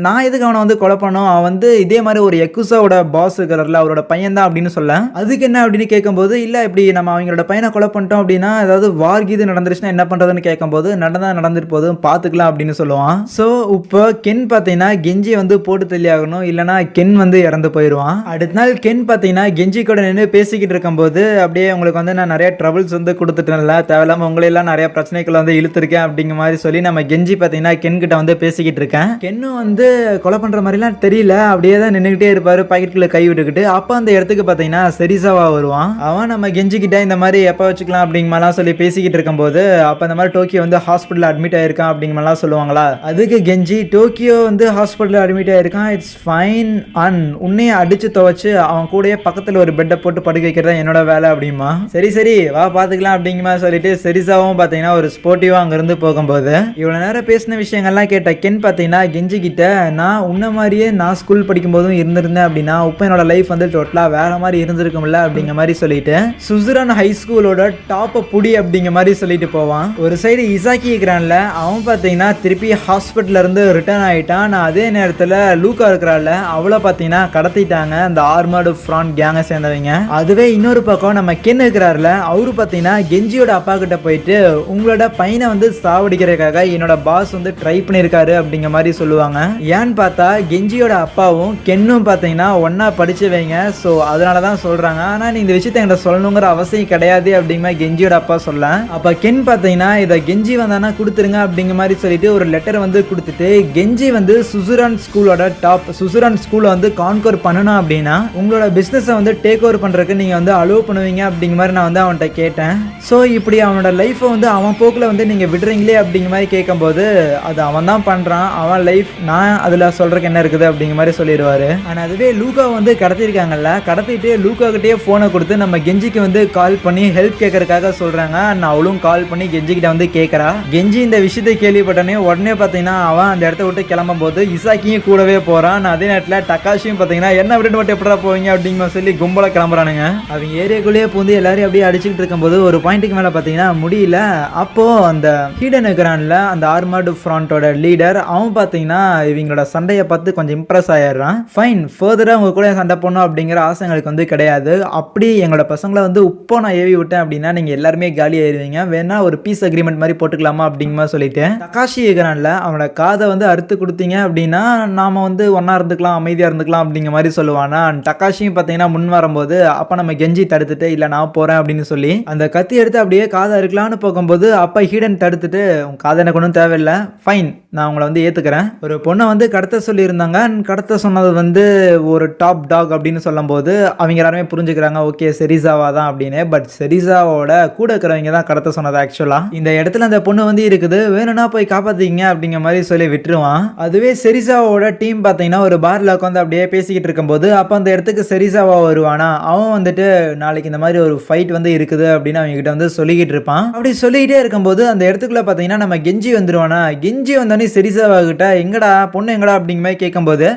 நான் எதுக்கு அவனை வந்து கொலை பண்ணோம், அவன் வந்து இதே மாதிரி ஒரு எக்குசாவோட பாஸ் இருக்கிறார்ல அவரோட பையன் தான் அப்படின்னு சொல்ல, அதுக்கு என்ன அப்படின்னு கேட்கும்போது இல்ல இப்படி நம்ம அவங்களோட பையனை கொலை பண்ணிட்டோம் அப்படின்னா ஏதாவது வார் கீது நடந்துருச்சுன்னா என்ன பண்றதுன்னு கேட்கும்போது நடந்துட்டு போதும் பார்த்துக்கலாம் அப்படின்னு சொல்லுவான். ஸோ இப்போ கென் பார்த்தீங்கன்னா கெஞ்சி வந்து போட்டு தள்ளியாகணும் இல்லைனா கென் வந்து இறந்து போயிடுவான். அடுத்த நாள் கென் பார்த்தீங்கன்னா கெஞ்சி கூட நின்று பேசிக்கிட்டு இருக்கும்போது அப்படியே உங்களுக்கு வந்து நான் நிறைய ட்ரபிள்ஸ் வந்து கொடுத்துட்டேன்ல, தேவையில்லாம உங்களெல்லாம் நிறைய பிரச்சனைகள் வந்து இழுத்துருக்கேன் அப்படிங்கிற மாதிரி சொல்லி நம்ம கெஞ்சி பார்த்தீங்கன்னா கென் கிட்ட வந்து பேசிக்கிட்டு இருக்கேன். கென்னும் வந்து கொலை பண்ற மாதிரிலாம் தெரியல, அப்படியே தான் நின்றுகிட்டே இருப்பாரு பாக்கெட்டுக்குள்ள கை விட்டுக்கிட்டு. அப்போ அந்த இடத்துக்கு பார்த்தீங்கன்னா செரிசாவா வருவான். அவன் நம்ம கெஞ்சி கிட்ட இந்த மாதிரி எப்போ வச்சுக்கலாம் அப்படிங்கிற மாதிரிலாம் சொல்லி பேசிக்கிட்டு இருக்கும்போது அப்போ இந்த மாதிரி டோக்கியோ வந்து ஹாஸ்பிட்டல் அட்மிட் ஆயிருக்கான் அப்படிங்கிற மாதிரிலாம் சொல்லுவாங்களா, அதுக்கு கெஞ்சி டோக்கியோ வந்து ஹாஸ்பிட்டல் அட்மிட் ஆயிருக்கான், இட்ஸ் ஃபைன், அண்ட் உன்னையே அடிச்சு துவச்சு அவன் கூடயே பக்கத்தில் ஒரு பெட்டை போட்டு படுக்க வைக்கிறதா என்னோட வேலை அப்படிமா. சரி சரி வா பார்த்துக்கலாம் அப்படிங்கிற மாதிரி சொல்லிட்டு செரிசாவும் பார்த்தீங்கன்னா ஒரு ஸ்போர்ட்டிவா அங்கிருந்து போகும்போது இவ்வளவு நேரம் பேசின விஷயங்கள்லாம் கேட்ட கென் பார்த்தீங்கன்னா கெஞ்சி கிட்ட நான் உன்ன மாதிரியே நான் ஸ்கூல் படிக்கும் போதும் இருந்திருந்தேன் அப்படின்னா இப்போ என்னோட லைஃப் வந்து டோட்டலா வேற மாதிரி இருந்திருக்கும்ல அப்படிங்கிற மாதிரி சொல்லிட்டு சுசுரான் ஹை ஸ்கூலோட டாப்பை புடி அப்படிங்கிற மாதிரி சொல்லிட்டு போவான். ஒரு சைடு இசாக்கி இருக்கிறான்ல, அவன் பார்த்தீங்கன்னா திருப்பி ஹாஸ்பிட்டல்ல இருந்து ரிட்டர்ன் ஆயிட்டான். நான் அதே நேரத்தில் லூக்கா இருக்கிறாள் அவளை பார்த்தீங்கன்னா கடத்திட்டாங்க அந்த ஆர்மர்டு ஃப்ராண்ட் கேங்கை சேர்ந்தவங்க. அதுவே இன்னொரு பக்கம் நம்ம கென் இருக்கிறாருல, அவரு பார்த்தீங்கன்னா கெஞ்சியோட அப்பா கிட்ட போயிட்டு உங்களோட பையனை வந்து சாவடிக்கிறதுக்காக என்னோட பாஸ் வந்து ட்ரை பண்ணியிருக்காரு அப்படிங்கிற மாதிரி சொல்லுவாங்க. ஏன்னு பார்த்தா கெஞ்சியோட அப்பாவும் கென்னும் பார்த்தீங்கன்னா ஒன்னா படிச்சவங்க, ஸோ அதனால தான் சொல்றாங்க. ஆனால் நீ இந்த விஷயத்தை என்கிட்ட சொல்லணுங்கிற அவசியம் கிடையாது அப்படிங்கிற மாதிரி கெஞ்சியோட அப்பா சொல்ல, அப்போ கென் பார்த்தீங்கன்னா இதை கெஞ்சி வந்தானா கொடுத்துருங்க அப்படிங்கிற மாதிரி சொல்லிட்டு ஒரு லெட்டர் வந்து கொடுத்துட்டு கெஞ்சி வந்து சுசுரான் ஸ்கூலோட டாப் சுசுரான் ஸ்கூலை வந்து கான்கோர் பண்ணணும் அப்படின்னா உங்களோட பிஸ்னஸை வந்து டேக் ஓவர் பண்ணுறதுக்கு நீங்கள் வந்து அலோவ் பண்ணுவீங்க அப்படிங்கிற மாதிரி நான் வந்து அவன்கிட்ட கேட்டேன். ஸோ இப்படி அவனோட லைஃப்பை வந்து அவன் போக்கில் வந்து நீங்கள் விடுறீங்களே அப்படிங்கிற மாதிரி கேட்கும்போது அது அவன் தான் பண்ணுறான், அவன் லைஃப் நான் அதில் சொல்கிறதுக்கு என்ன இருக்குது அப்படிங்கிற மாதிரி சொல்லிடுவார். ஆனால் அதுவே லூக்கா வந்து கடத்திருக்காங்கல்ல, கடத்திட்டு லூக்கா கிட்டே ஃபோனை கொடுத்து நம்ம கெஞ்சிக்கு வந்து கால் பண்ணி ஹெல்ப் கேட்கறதுக்காக சொல்கிறாங்க. நான் அவளும் கால் பண்ணி கெஞ்சி கிட்ட வந்து கேட்குறா. கெஞ்சி இந்த விஷயத்தை கேள்விப்பட்டனே உடனே பார்த்தீங்கன்னா அவன் அந்த இடத்த விட்டு கிளம்பும் போது இசாக்கியும் கூடவே போகிறான். அதே நேரத்தில் டகாஷியும் பார்த்தீங்கன்னா என்ன விட்டு மட்டும் எப்படா போவீங்க அப்படிங்கிற சொல்லி கும்பலாக கிளம்புறானுங்க. அவங்க ஏரியாக்குள்ளேயே பூந்து எல்லாரையும் அப்படியே அடிச்சுக்கிட்டு இருக்கும்போது ஒரு பாயிண்ட்டுக்கு மேலே பார்த்தீங்கன்னா முடியல. அப்போ அந்த ஹீடன் இருக்கிறான்ல அந்த ஆர்மர்டு ஃப்ராண்டோட லீடர், அவன் பார்த்தீங்கன்னா இவங்களோட சண்டையை பார்த்து கொஞ்சம் இம்ப்ரெஸ் ஆயிடுறான். ஃபைன், ஃபர்தராக அவங்க கூட சண்டை போடணும் அப்படிங்கிற ஆசை எங்களுக்கு வந்து கிடையாது, அப்படி எங்களோட பசங்களை வந்து இப்போ நான் ஏவி விட்டேன் அப்படின்னா நீங்கள் எல்லாருமே காலி ஆயிடுவீங்க, வேணா ஒரு பீஸ் அக்ரிமெண்ட் மாதிரி போட்டுக்கலாமா அப்படிங்கிற மாதிரி சொல்லிட்டு டகாஷி இருக்கிறான்ல அவனோட காதை வந்து அறுத்து கொடுத்தீங்க அப்படின்னா நாம வந்து ஒன்னா இருந்துக்கலாம் அமைதியாக இருந்துக்கலாம் அப்படிங்கிற மாதிரி சொல்லுவானா. டகாஷியும் பார்த்தீங்கன்னா முன் வரும்போது அப்போ நம்ம கெஞ்சி தடுத்துட்டு இல்லை நான் போகிறேன் அப்படின்னு சொல்லி அந்த கத்தி எடுத்து அப்படியே காதை அறுக்கலான்னு போகும்போது அப்போ ஹீடன் தடுத்துட்டு உங்க காதை எனக்கு ஒன்றும் தேவையில்லை, ஃபைன் நான் உங்களை வந்து ஏற்றுக்கிறேன். ஒரு பொண்ணை வந்து கடத்த சொல்லியிருந்தாங்க, கடத்த சொன்னது வந்து ஒரு டாப் டாக் அப்படின்னு சொல்லும் போது அவங்க எல்லாருமே புரிஞ்சுக்கிறாங்க ஓகே செரிசாவா தான் அப்படின்னு. பட் செரிசாவோட கூட இருக்கிறவங்க தான் கடத்த சொன்னது. ஆக்சுவலாக இந்த இடத்துல அந்த பொண்ணு வந்து இருக்குது, வேணும்னா போய் காப்பாற்றிங்க அப்படிங்கிற மாதிரி சொல்லி விட்டுருவான். அதுவே செரிசாவோட டீம் பார்த்தீங்கன்னா ஒரு பார்ல உட்காந்து அப்படியே பேசிக்கிட்டு இருக்கும்போது அப்போ அந்த இடத்துக்கு செரிசாவா வருவானா. அவன் வந்துட்டு நாளைக்கு இந்த மாதிரி ஒரு ஃபைட் வந்து இருக்குது அப்படின்னு அவங்க கிட்ட வந்து சொல்லிக்கிட்டு இருப்பான். அப்படி சொல்லிக்கிட்டே இருக்கும்போது அந்த இடத்துக்குள்ள பார்த்தீங்கன்னா நம்ம கெஞ்சி வந்துருவானா. கெஞ்சி வந்தோடனே செரிசாவா கிட்ட எங்கடா பொண்ணு எங்கடா அப்படிங்கிற மாதிரி கேட்கும்போது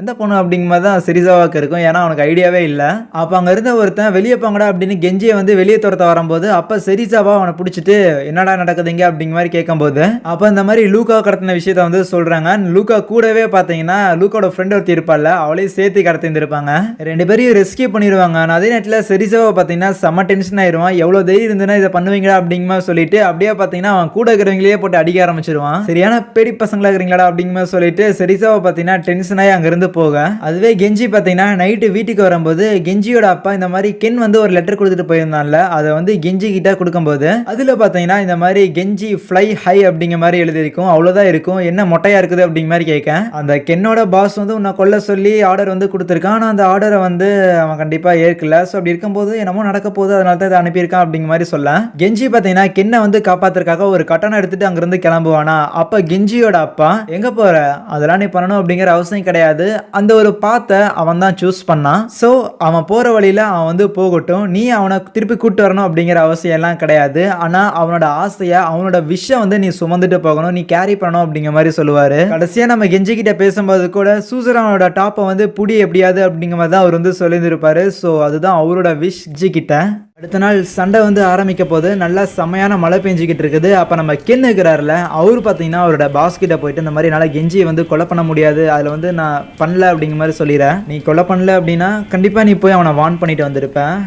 எந்த பொண்ணு அப்படிங்கிற மாதிரி தான் சிரிசாவாக்கு இருக்கும். ஏன்னா அவனுக்கு ஐடியாவே இல்லை. அப்போ அங்கே இருந்த ஒருத்தன் வெளியே போங்கடா அப்படின்னு கெஞ்சியை வந்து வெளியே துரத்த வரும்போது அப்போ சிரிசாவா அவனை பிடிச்சிட்டு என்னடா நடக்குதுங்க அப்படிங்கிற மாதிரி கேட்கும்போது அப்போ இந்த மாதிரி லூக்கா கடத்தின விஷயத்த வந்து சொல்றாங்க. லூக்கா கூடவே பார்த்தீங்கன்னா லூக்காவோட ஃப்ரெண்ட் ஒருத்தி இருப்பாள், அவளையும் சேர்த்து கடத்திருப்பாங்க. 2 பேரையும் ரெஸ்கியூ பண்ணிடுவாங்க. அதே நேரத்தில் சிரிசாவை பார்த்தீங்கன்னா செம்ம டென்ஷன் ஆயிடுவான். எவ்வளோ தைரியம் இருந்ததுன்னா இதை பண்ணுவீங்களா அப்படிங்கிற சொல்லிட்டு அப்படியே பார்த்தீங்கன்னா அவன் கூட இருக்கிறவங்களே போட்டு அடிக்க ஆரம்பிச்சிருவான். சரியான பெரிய பசங்களா இருக்கிறீங்களா அப்படிங்கிற சொல்லிட்டு சிரிசாவை பார்த்தீங்கன்னா டென்ஷன் ஆகி அங்கிருந்து போக அதுவே கெஞ்சி பார்த்தீங்கன்னா நைட்டு வீட்டுக்கு வரும்போது கெஞ்சியோட அப்பா இந்த மாதிரி கென் வந்து ஒரு லெட்டர் கொடுத்துட்டு போயிருந்தான்ல, அதை வந்து கெஞ்சி கிட்ட கொடுக்கும்போது அதுல பார்த்தீங்கன்னா இந்த மாதிரி கெஞ்சி ஃப்ளை ஹை அப்படிங்கிற மாதிரி எழுதியிருக்கும். அவ்வளோதான் இருக்கும். என்ன மொட்டையா இருக்குது அப்படிங்கிற மாதிரி கேட்க அந்த கென்னோட பாஸ் வந்து உன்னை கொல்ல சொல்லி ஆர்டர் வந்து கொடுத்துருக்கான். ஆனால் அந்த ஆர்டரை வந்து அவன் கண்டிப்பா ஏற்கல. ஸோ அப்படி இருக்கும்போது என்னமோ நடக்க போகுது, அதனால தான் இதை அனுப்பியிருக்கான் அப்படிங்கிற மாதிரி சொல்ல கெஞ்சி பார்த்தீங்கன்னா கென்னை வந்து காப்பாத்துறதுக்காக ஒரு கட்டணம் எடுத்துட்டு அங்கிருந்து கிளம்புவானா. அப்ப கெஞ்சியோட அப்பா எங்க போற, அதெல்லாம் நீ பண்ணணும் அப்படிங்கிற அவசியம் கிடையாது, அந்த ஒரு பாத்தை அவன் தான் சூஸ் பண்ணான். ஸோ அவன் போற வழியில அவன் வந்து போகட்டும், நீ அவனை திருப்பி கூட்டு வரணும் அப்படிங்கிற அவசியம் எல்லாம் கிடையாது. ஆனா அவனோட ஆசைய அவனோட விஷயம் வந்து நீ சுமந்துட்டு போகணும், நீ கேரி பண்ணணும் அப்படிங்கிற மாதிரி சொல்லுவாரு. கடைசியா நம்ம கெஞ்சி கிட்ட பேசும்போது கூட சூசரானோட டாப்பை வந்து புடி எப்படியாது அப்படிங்கிற மாதிரி தான் அவர் வந்து சொல்லியிருப்பாரு. ஸோ அதுதான் அவரோட விஷ் கெஞ்சி கிட்ட. அடுத்த நாள் சண்டை வந்து ஆரம்பிக்க போது நல்லா செம்மையான மழை பெஞ்சிக்கிட்டு இருக்குது. அப்போ நம்ம கென் இருக்கிறாருல, அவர் பார்த்தீங்கன்னா அவரோட பாஸ் கிட்ட போயிட்டு இந்த மாதிரி என்னால் கெஞ்சியை வந்து கொலை பண்ண முடியாது, அதில் வந்து நான் பண்ணல அப்படிங்கிற மாதிரி சொல்லிடுறேன். நீ கொலை பண்ணல அப்படின்னா கண்டிப்பாக நீ போய் அவனை வார்ன் பண்ணிட்டு வந்திருப்பேன்.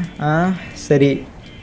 சரி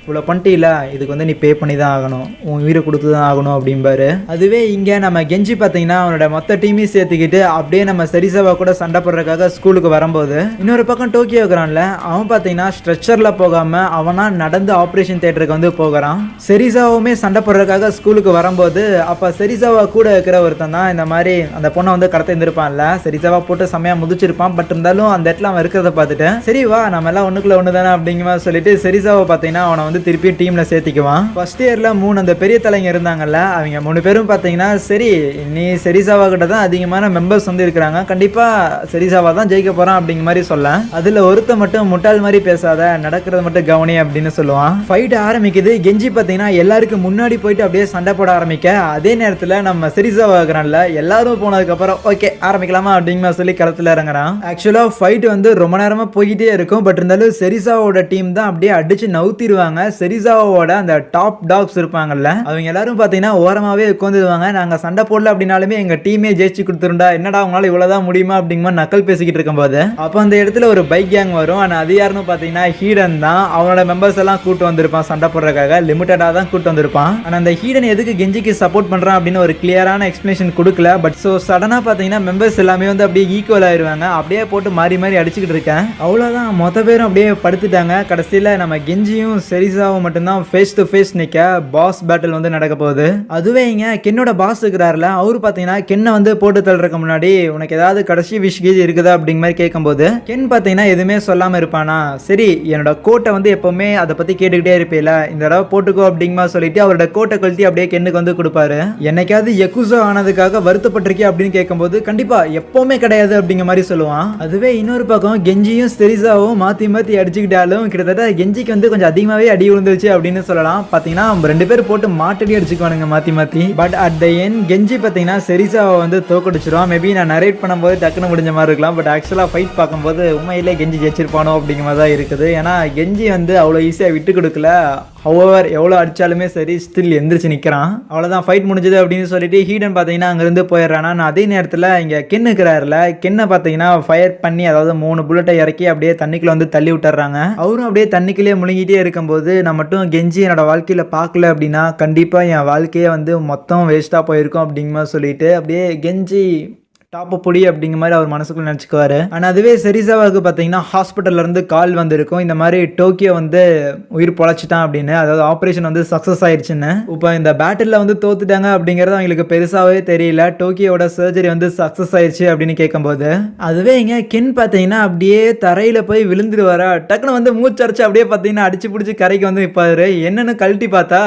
இவ்வளோ பண்ணிட்டீல, இதுக்கு வந்து நீ பே பண்ணி தான் ஆகணும், உன் உயிரை கொடுத்து தான் ஆகணும் அப்படிம்பாரு. அதுவே இங்கே நம்ம கெஞ்சி பார்த்தீங்கன்னா அவனோட மொத்த டீமையும் சேர்த்துக்கிட்டு அப்படியே நம்ம சரிசாவா கூட சண்டை போடுறதுக்காக ஸ்கூலுக்கு வரும்போது இன்னொரு பக்கம் டோக்கியோ இருக்கிறான்ல, அவன் பார்த்தீங்கன்னா ஸ்ட்ரெச்சரில் போகாமல் அவனா நடந்து ஆப்ரேஷன் தியேட்டருக்கு வந்து போகிறான். சரிசாவுமே சண்டை போடுறதுக்காக ஸ்கூலுக்கு வரும்போது அப்போ சரிசாவா கூட இருக்கிற ஒருத்தன் தான் இந்த மாதிரி அந்த பொண்ணை வந்து கடத்த இருந்திருப்பான்ல, சரிசாவா போட்டு செம்மையாக முதிச்சிருப்பான். பட் இருந்தாலும் அந்த இடத்துல அவன் இருக்கிறத பார்த்துட்டு சரி வா நம்ம எல்லாம் ஒன்றுக்குள்ள ஒன்று தானே அப்படிங்கிற மாதிரி சொல்லிட்டு சரிசாவை பார்த்தீங்கன்னா அவனை வந்து திருப்பி டீம்ல சேர்த்திக்குவான். ஃபர்ஸ்ட் இயர்ல 3 அந்த பெரிய தலைங்க இருந்தாங்கல்ல, அவங்க 3 பேரும் பாத்தீங்கன்னா சரி நீ சரிசாவா கிட்ட தான் அதிகமான மெம்பர்ஸ் வந்து இருக்கிறாங்க, கண்டிப்பா சரிசாவா தான் ஜெயிக்க போறான் அப்படிங்கிற மாதிரி சொல்ல அதுல ஒருத்த மட்டும் முட்டாள் மாதிரி பேசாத, நடக்கிறது மட்டும் கவனி அப்படின்னு சொல்லுவான். ஃபைட் ஆரம்பிக்குது. கெஞ்சி பாத்தீங்கன்னா எல்லாருக்கும் முன்னாடி போயிட்டு அப்படியே சண்டை போட ஆரம்பிக்க அதே நேரத்துல நம்ம சரிசாவா இருக்கிறான்ல, எல்லாரும் போனதுக்கு அப்புறம் ஓகே ஆரம்பிக்கலாமா அப்படிங்கிற சொல்லி களத்துல இறங்குறான். ஆக்சுவலா ஃபைட் வந்து ரொம்ப நேரமா போய்கிட்டே இருக்கும். பட் இருந்தாலும் சரிசாவோட டீம் தான் அப்படியே அடிச்சு நவுத்திடுவாங்க. சரிசாவோட அந்த டாப் டாக்ஸ் இருப்பாங்கல்ல, அவங்க எல்லாரும் பாத்தீங்கன்னா ஓரமாவே உட்காந்துடுவாங்க. நாங்க சண்டை போடல அப்படின்னாலுமே எங்க டீமே ஜெயிச்சு கொடுத்துருண்டா, என்னடா அவங்களால இவ்வளவுதான் முடியுமா அப்படிங்கிற நக்கல் பேசிக்கிட்டு இருக்கும்போது அப்ப அந்த இடத்துல ஒரு பைக் கேங் வரும். ஆனா அது யாருன்னு பாத்தீங்கன்னா ஹீடன் தான். அவனோட மெம்பர்ஸ் எல்லாம் கூட்டு வந்திருப்பான் சண்டை போடுறதுக்காக, லிமிட்டடா தான் கூட்டு வந்திருப்பான். ஆனா அந்த ஹீடன் எதுக்கு கெஞ்சிக்கு சப்போர்ட் பண்றான் அப்படின்னு ஒரு கிளியரான எக்ஸ்பிளேஷன் கொடுக்கல. பட் சோ சடனா பாத்தீங்கன்னா மெம்பர்ஸ் எல்லாமே வந்து அப்படியே ஈக்குவல் ஆயிருவாங்க. அப்படியே போட்டு மாறி மாறி அடிச்சுக்கிட்டு இருக்கேன். அவ்வளவுதான், மொத்த பேரும் அப்படியே படுத்துட்டாங்க. கடைசியில நம்ம கெஞ்சியும் சரிசாவும் மட்டும்தான் ஃபேஸ் டு ஃபேஸ் நிக்க பாஸ் பேட்டில் வந்து நடக்க போகுது. அதுவே இங்க கென்னோட பாஸ் இருக்கிறாருல, அவரு பாத்தீங்கன்னா கென்னை வந்து போட்டு தள்ளுறதுக்கு முன்னாடி உனக்கு ஏதாவது கடைசி விஷ் கீஜ் இருக்குதா அப்படிங்கிற மாதிரி கேட்கும்போது கென் பாத்தீங்கன்னா எதுவுமே சொல்லாம இருப்பானா. சரி என்னோட கோட்டை வந்து எப்பவுமே அதை பத்தி கேட்டுக்கிட்டே இருப்பேல, இந்த தடவை போட்டுக்கோ அப்படிங்கிற சொல்லிட்டு அவரோட கோட்டை கழட்டி அப்படியே கென்னுக்கு வந்து கொடுப்பாரு. என்னைக்காவது யக்குசோ ஆனதுக்காக வருத்தப்பட்டிருக்கே அப்படின்னு கேட்கும்போது கண்டிப்பா எப்பவுமே கிடையாது அப்படிங்கிற மாதிரி சொல்லுவான். அதுவே இன்னொரு பக்கம் கெஞ்சியும் சரிசாவும் மாத்தி மாத்தி அடிச்சுக்கிட்டாலும் கிட்டத்தட்ட கெஞ்சிக்கு வந்து கொஞ்சம் அதிகமாவே அடி விழுந்துருச்சு அப்படின்னு சொல்லலாம். பாத்தீங்கன்னா 2 பேர் போட்டு மாட்டடி அடிச்சுக்குவானுங்க மாத்தி மாத்தி. பட் அட் த எண்ட் கெஞ்சி பாத்தீங்கன்னா சரிசாவை வந்து தோக்கடிச்சிருவான். மேபி நான் நரேட் பண்ணும்போது டக்குன்னு முடிஞ்ச மாதிரி இருக்கலாம். பட் ஆக்சுவலா ஃபைட் பார்க்கும்போது உண்மையிலே கெஞ்சி ஜெயிச்சிருப்பானோ அப்படிங்கிற மாதிரி தான் இருக்குது. ஏன்னா கெஞ்சி வந்து அவ்வளோ ஈஸியாக விட்டு கொடுக்கல. ஹவர் எவ்வளோ அடிச்சாலுமே சரி ஸ்டில் எந்திரிச்சு நிற்கிறான். அவ்வளோதான் ஃபைட் முடிஞ்சது அப்படின்னு சொல்லிட்டு ஹீடன் பார்த்தீங்கன்னா அங்கேருந்து போயிடுறானா. நான் அதே நேரத்தில் இங்கே கென் இருக்கிறாருல, கென்னை பார்த்தீங்கன்னா ஃபயர் பண்ணி அதாவது 3 புல்லட்டை இறக்கி அப்படியே தண்ணிக்குள்ள வந்து தள்ளி விட்டுறாங்க. அவரும் அப்படியே தண்ணிக்குள்ளேயே முழுங்கிட்டே இருக்கும்போது நான் மட்டும் கெஞ்சி என்னோட வாழ்க்கையில் பார்க்கல அப்படின்னா கண்டிப்பாக என் வாழ்க்கையே வந்து மொத்தம் வேஸ்ட்டாக போயிருக்கும் அப்படிங்கிற மாதிரி சொல்லிட்டு அப்படியே கெஞ்சி டாப் பொடி அப்படிங்கிற மாதிரி அவர் மனசுக்குள்ள நினச்சிக்குவாரு. ஆனால் அதுவே சரிசாவாவுக்கு பார்த்தீங்கன்னா ஹாஸ்பிட்டல்ல இருந்து கால் வந்திருக்கும், இந்த மாதிரி டோக்கியோ வந்து உயிர் பொழைச்சிட்டான் அப்படின்னு, அதாவது ஆப்ரேஷன் வந்து சக்ஸஸ் ஆயிடுச்சுன்னு. இப்போ இந்த பேட்டில் வந்து தோத்துட்டாங்க அப்படிங்கிறது அவங்களுக்கு பெருசாகவே தெரியல. டோக்கியோட சர்ஜரி வந்து சக்ஸஸ் ஆயிடுச்சு அப்படின்னு கேட்கும்போது அதுவே இங்கே கென் பார்த்தீங்கன்னா அப்படியே தரையில் போய் விழுந்துட்டு வர டக்குன்னு வந்து மூச்சரிச்சு அப்படியே பார்த்தீங்கன்னா அடிச்சு பிடிச்சி கரைக்கு வந்து நிற்பாரு. என்னன்னு கழட்டி பார்த்தா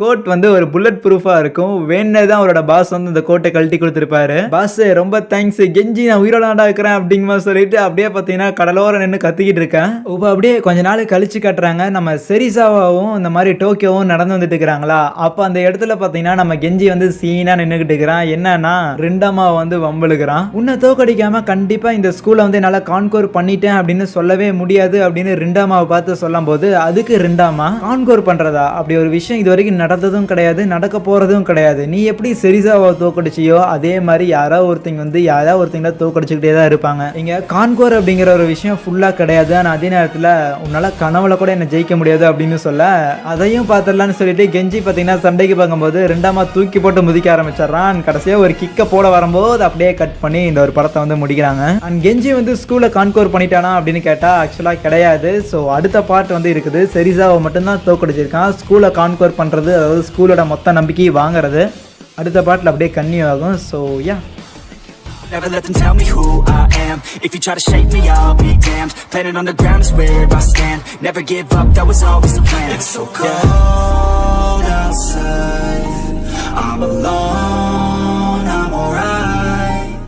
கோட் வந்து ஒரு புல்லட் ப்ரூஃபாக இருக்கும். வேணே தான் அவரோட பாஸ் வந்து இந்த கோட்டை கழட்டி கொடுத்துருப்பாரு. பாஸ் ரொம்ப தேங்க்ஸ் கெஞ்சி, நான் உயிரோட இருக்கிறேன் அப்படிங்கிற மாதிரி சொல்லிட்டு அப்படியே பார்த்தீங்கன்னா கடலோரம் நின்று கத்திக்கிட்டு இருக்கேன். இப்போ அப்படியே கொஞ்ச நாள் கழிச்சு காட்டுறாங்க, நம்ம செரிசாவாவும் இந்த மாதிரி டோக்கியோவும் நடந்து வந்துட்டு இருக்கிறாங்களா. அப்போ அந்த இடத்துல பார்த்தீங்கன்னா நம்ம கெஞ்சி வந்து சீனா நின்றுக்கிட்டு இருக்கிறான். என்னன்னா ரிண்டாமா வந்து வம்பளுக்கிறான். உன்னை தோக்கடிக்காம கண்டிப்பா இந்த ஸ்கூலை வந்து என்னால் கான்கோர் பண்ணிட்டேன் அப்படின்னு சொல்லவே முடியாது அப்படின்னு ரிண்டாமாவை பார்த்து சொல்லும் போது, அதுக்கு ரிண்டாமா கான்கோர் பண்றதா, அப்படி ஒரு விஷயம் இது வரைக்கும் நடந்ததும் கிடையாது, நடக்க போறதும் கிடையாது. நீ எப்படி செரிசாவை தோக்கடிச்சியோ அதே மாதிரி யாராவது ஒருத்தங்கள தோக்கடிச்சுக்கிட்டே தான் இருப்பாங்க. இங்க கான்கோர் அப்படிங்கிற ஒரு விஷயம் ஃபுல்லா கிடையாது. ஆனா அதே நேரத்துல உன்னால கனவுல கூட என்ன ஜெயிக்க முடியாது அப்படின்னு சொல்ல, அதையும் பார்த்துடலான்னு சொல்லிட்டு கெஞ்சி பார்த்தீங்கன்னா சண்டைக்கு பார்க்கும்போது ரெண்டாமா தூக்கி போட்டு முதிக்க ஆரம்பிச்சிடறான். கடைசியாக ஒரு கிக்க போட வரும்போது அப்படியே கட் பண்ணி இந்த ஒரு படத்தை வந்து முடிக்கிறாங்க. அண்ட் கெஞ்சி வந்து ஸ்கூலை கான்கோர் பண்ணிட்டானா அப்படின்னு கேட்டால் ஆக்சுவலாக கிடையாது. ஸோ அடுத்த பார்ட் வந்து இருக்குது. செரிசாவை மட்டும்தான் தோக்கடிச்சிருக்கான். ஸ்கூலை கான்கோர் பண்ணுறது, அதாவது ஸ்கூலோட மொத்த நம்பிக்கையை வாங்குறது அடுத்த பார்ட்டில் அப்படியே கன்னியூ ஆகும். So yeah, never let them tell me who I am. If you try to shake me, I'll be damned. Planet on the ground is where I stand. Never give up, that was always the plan. It's so cold outside, I'm alone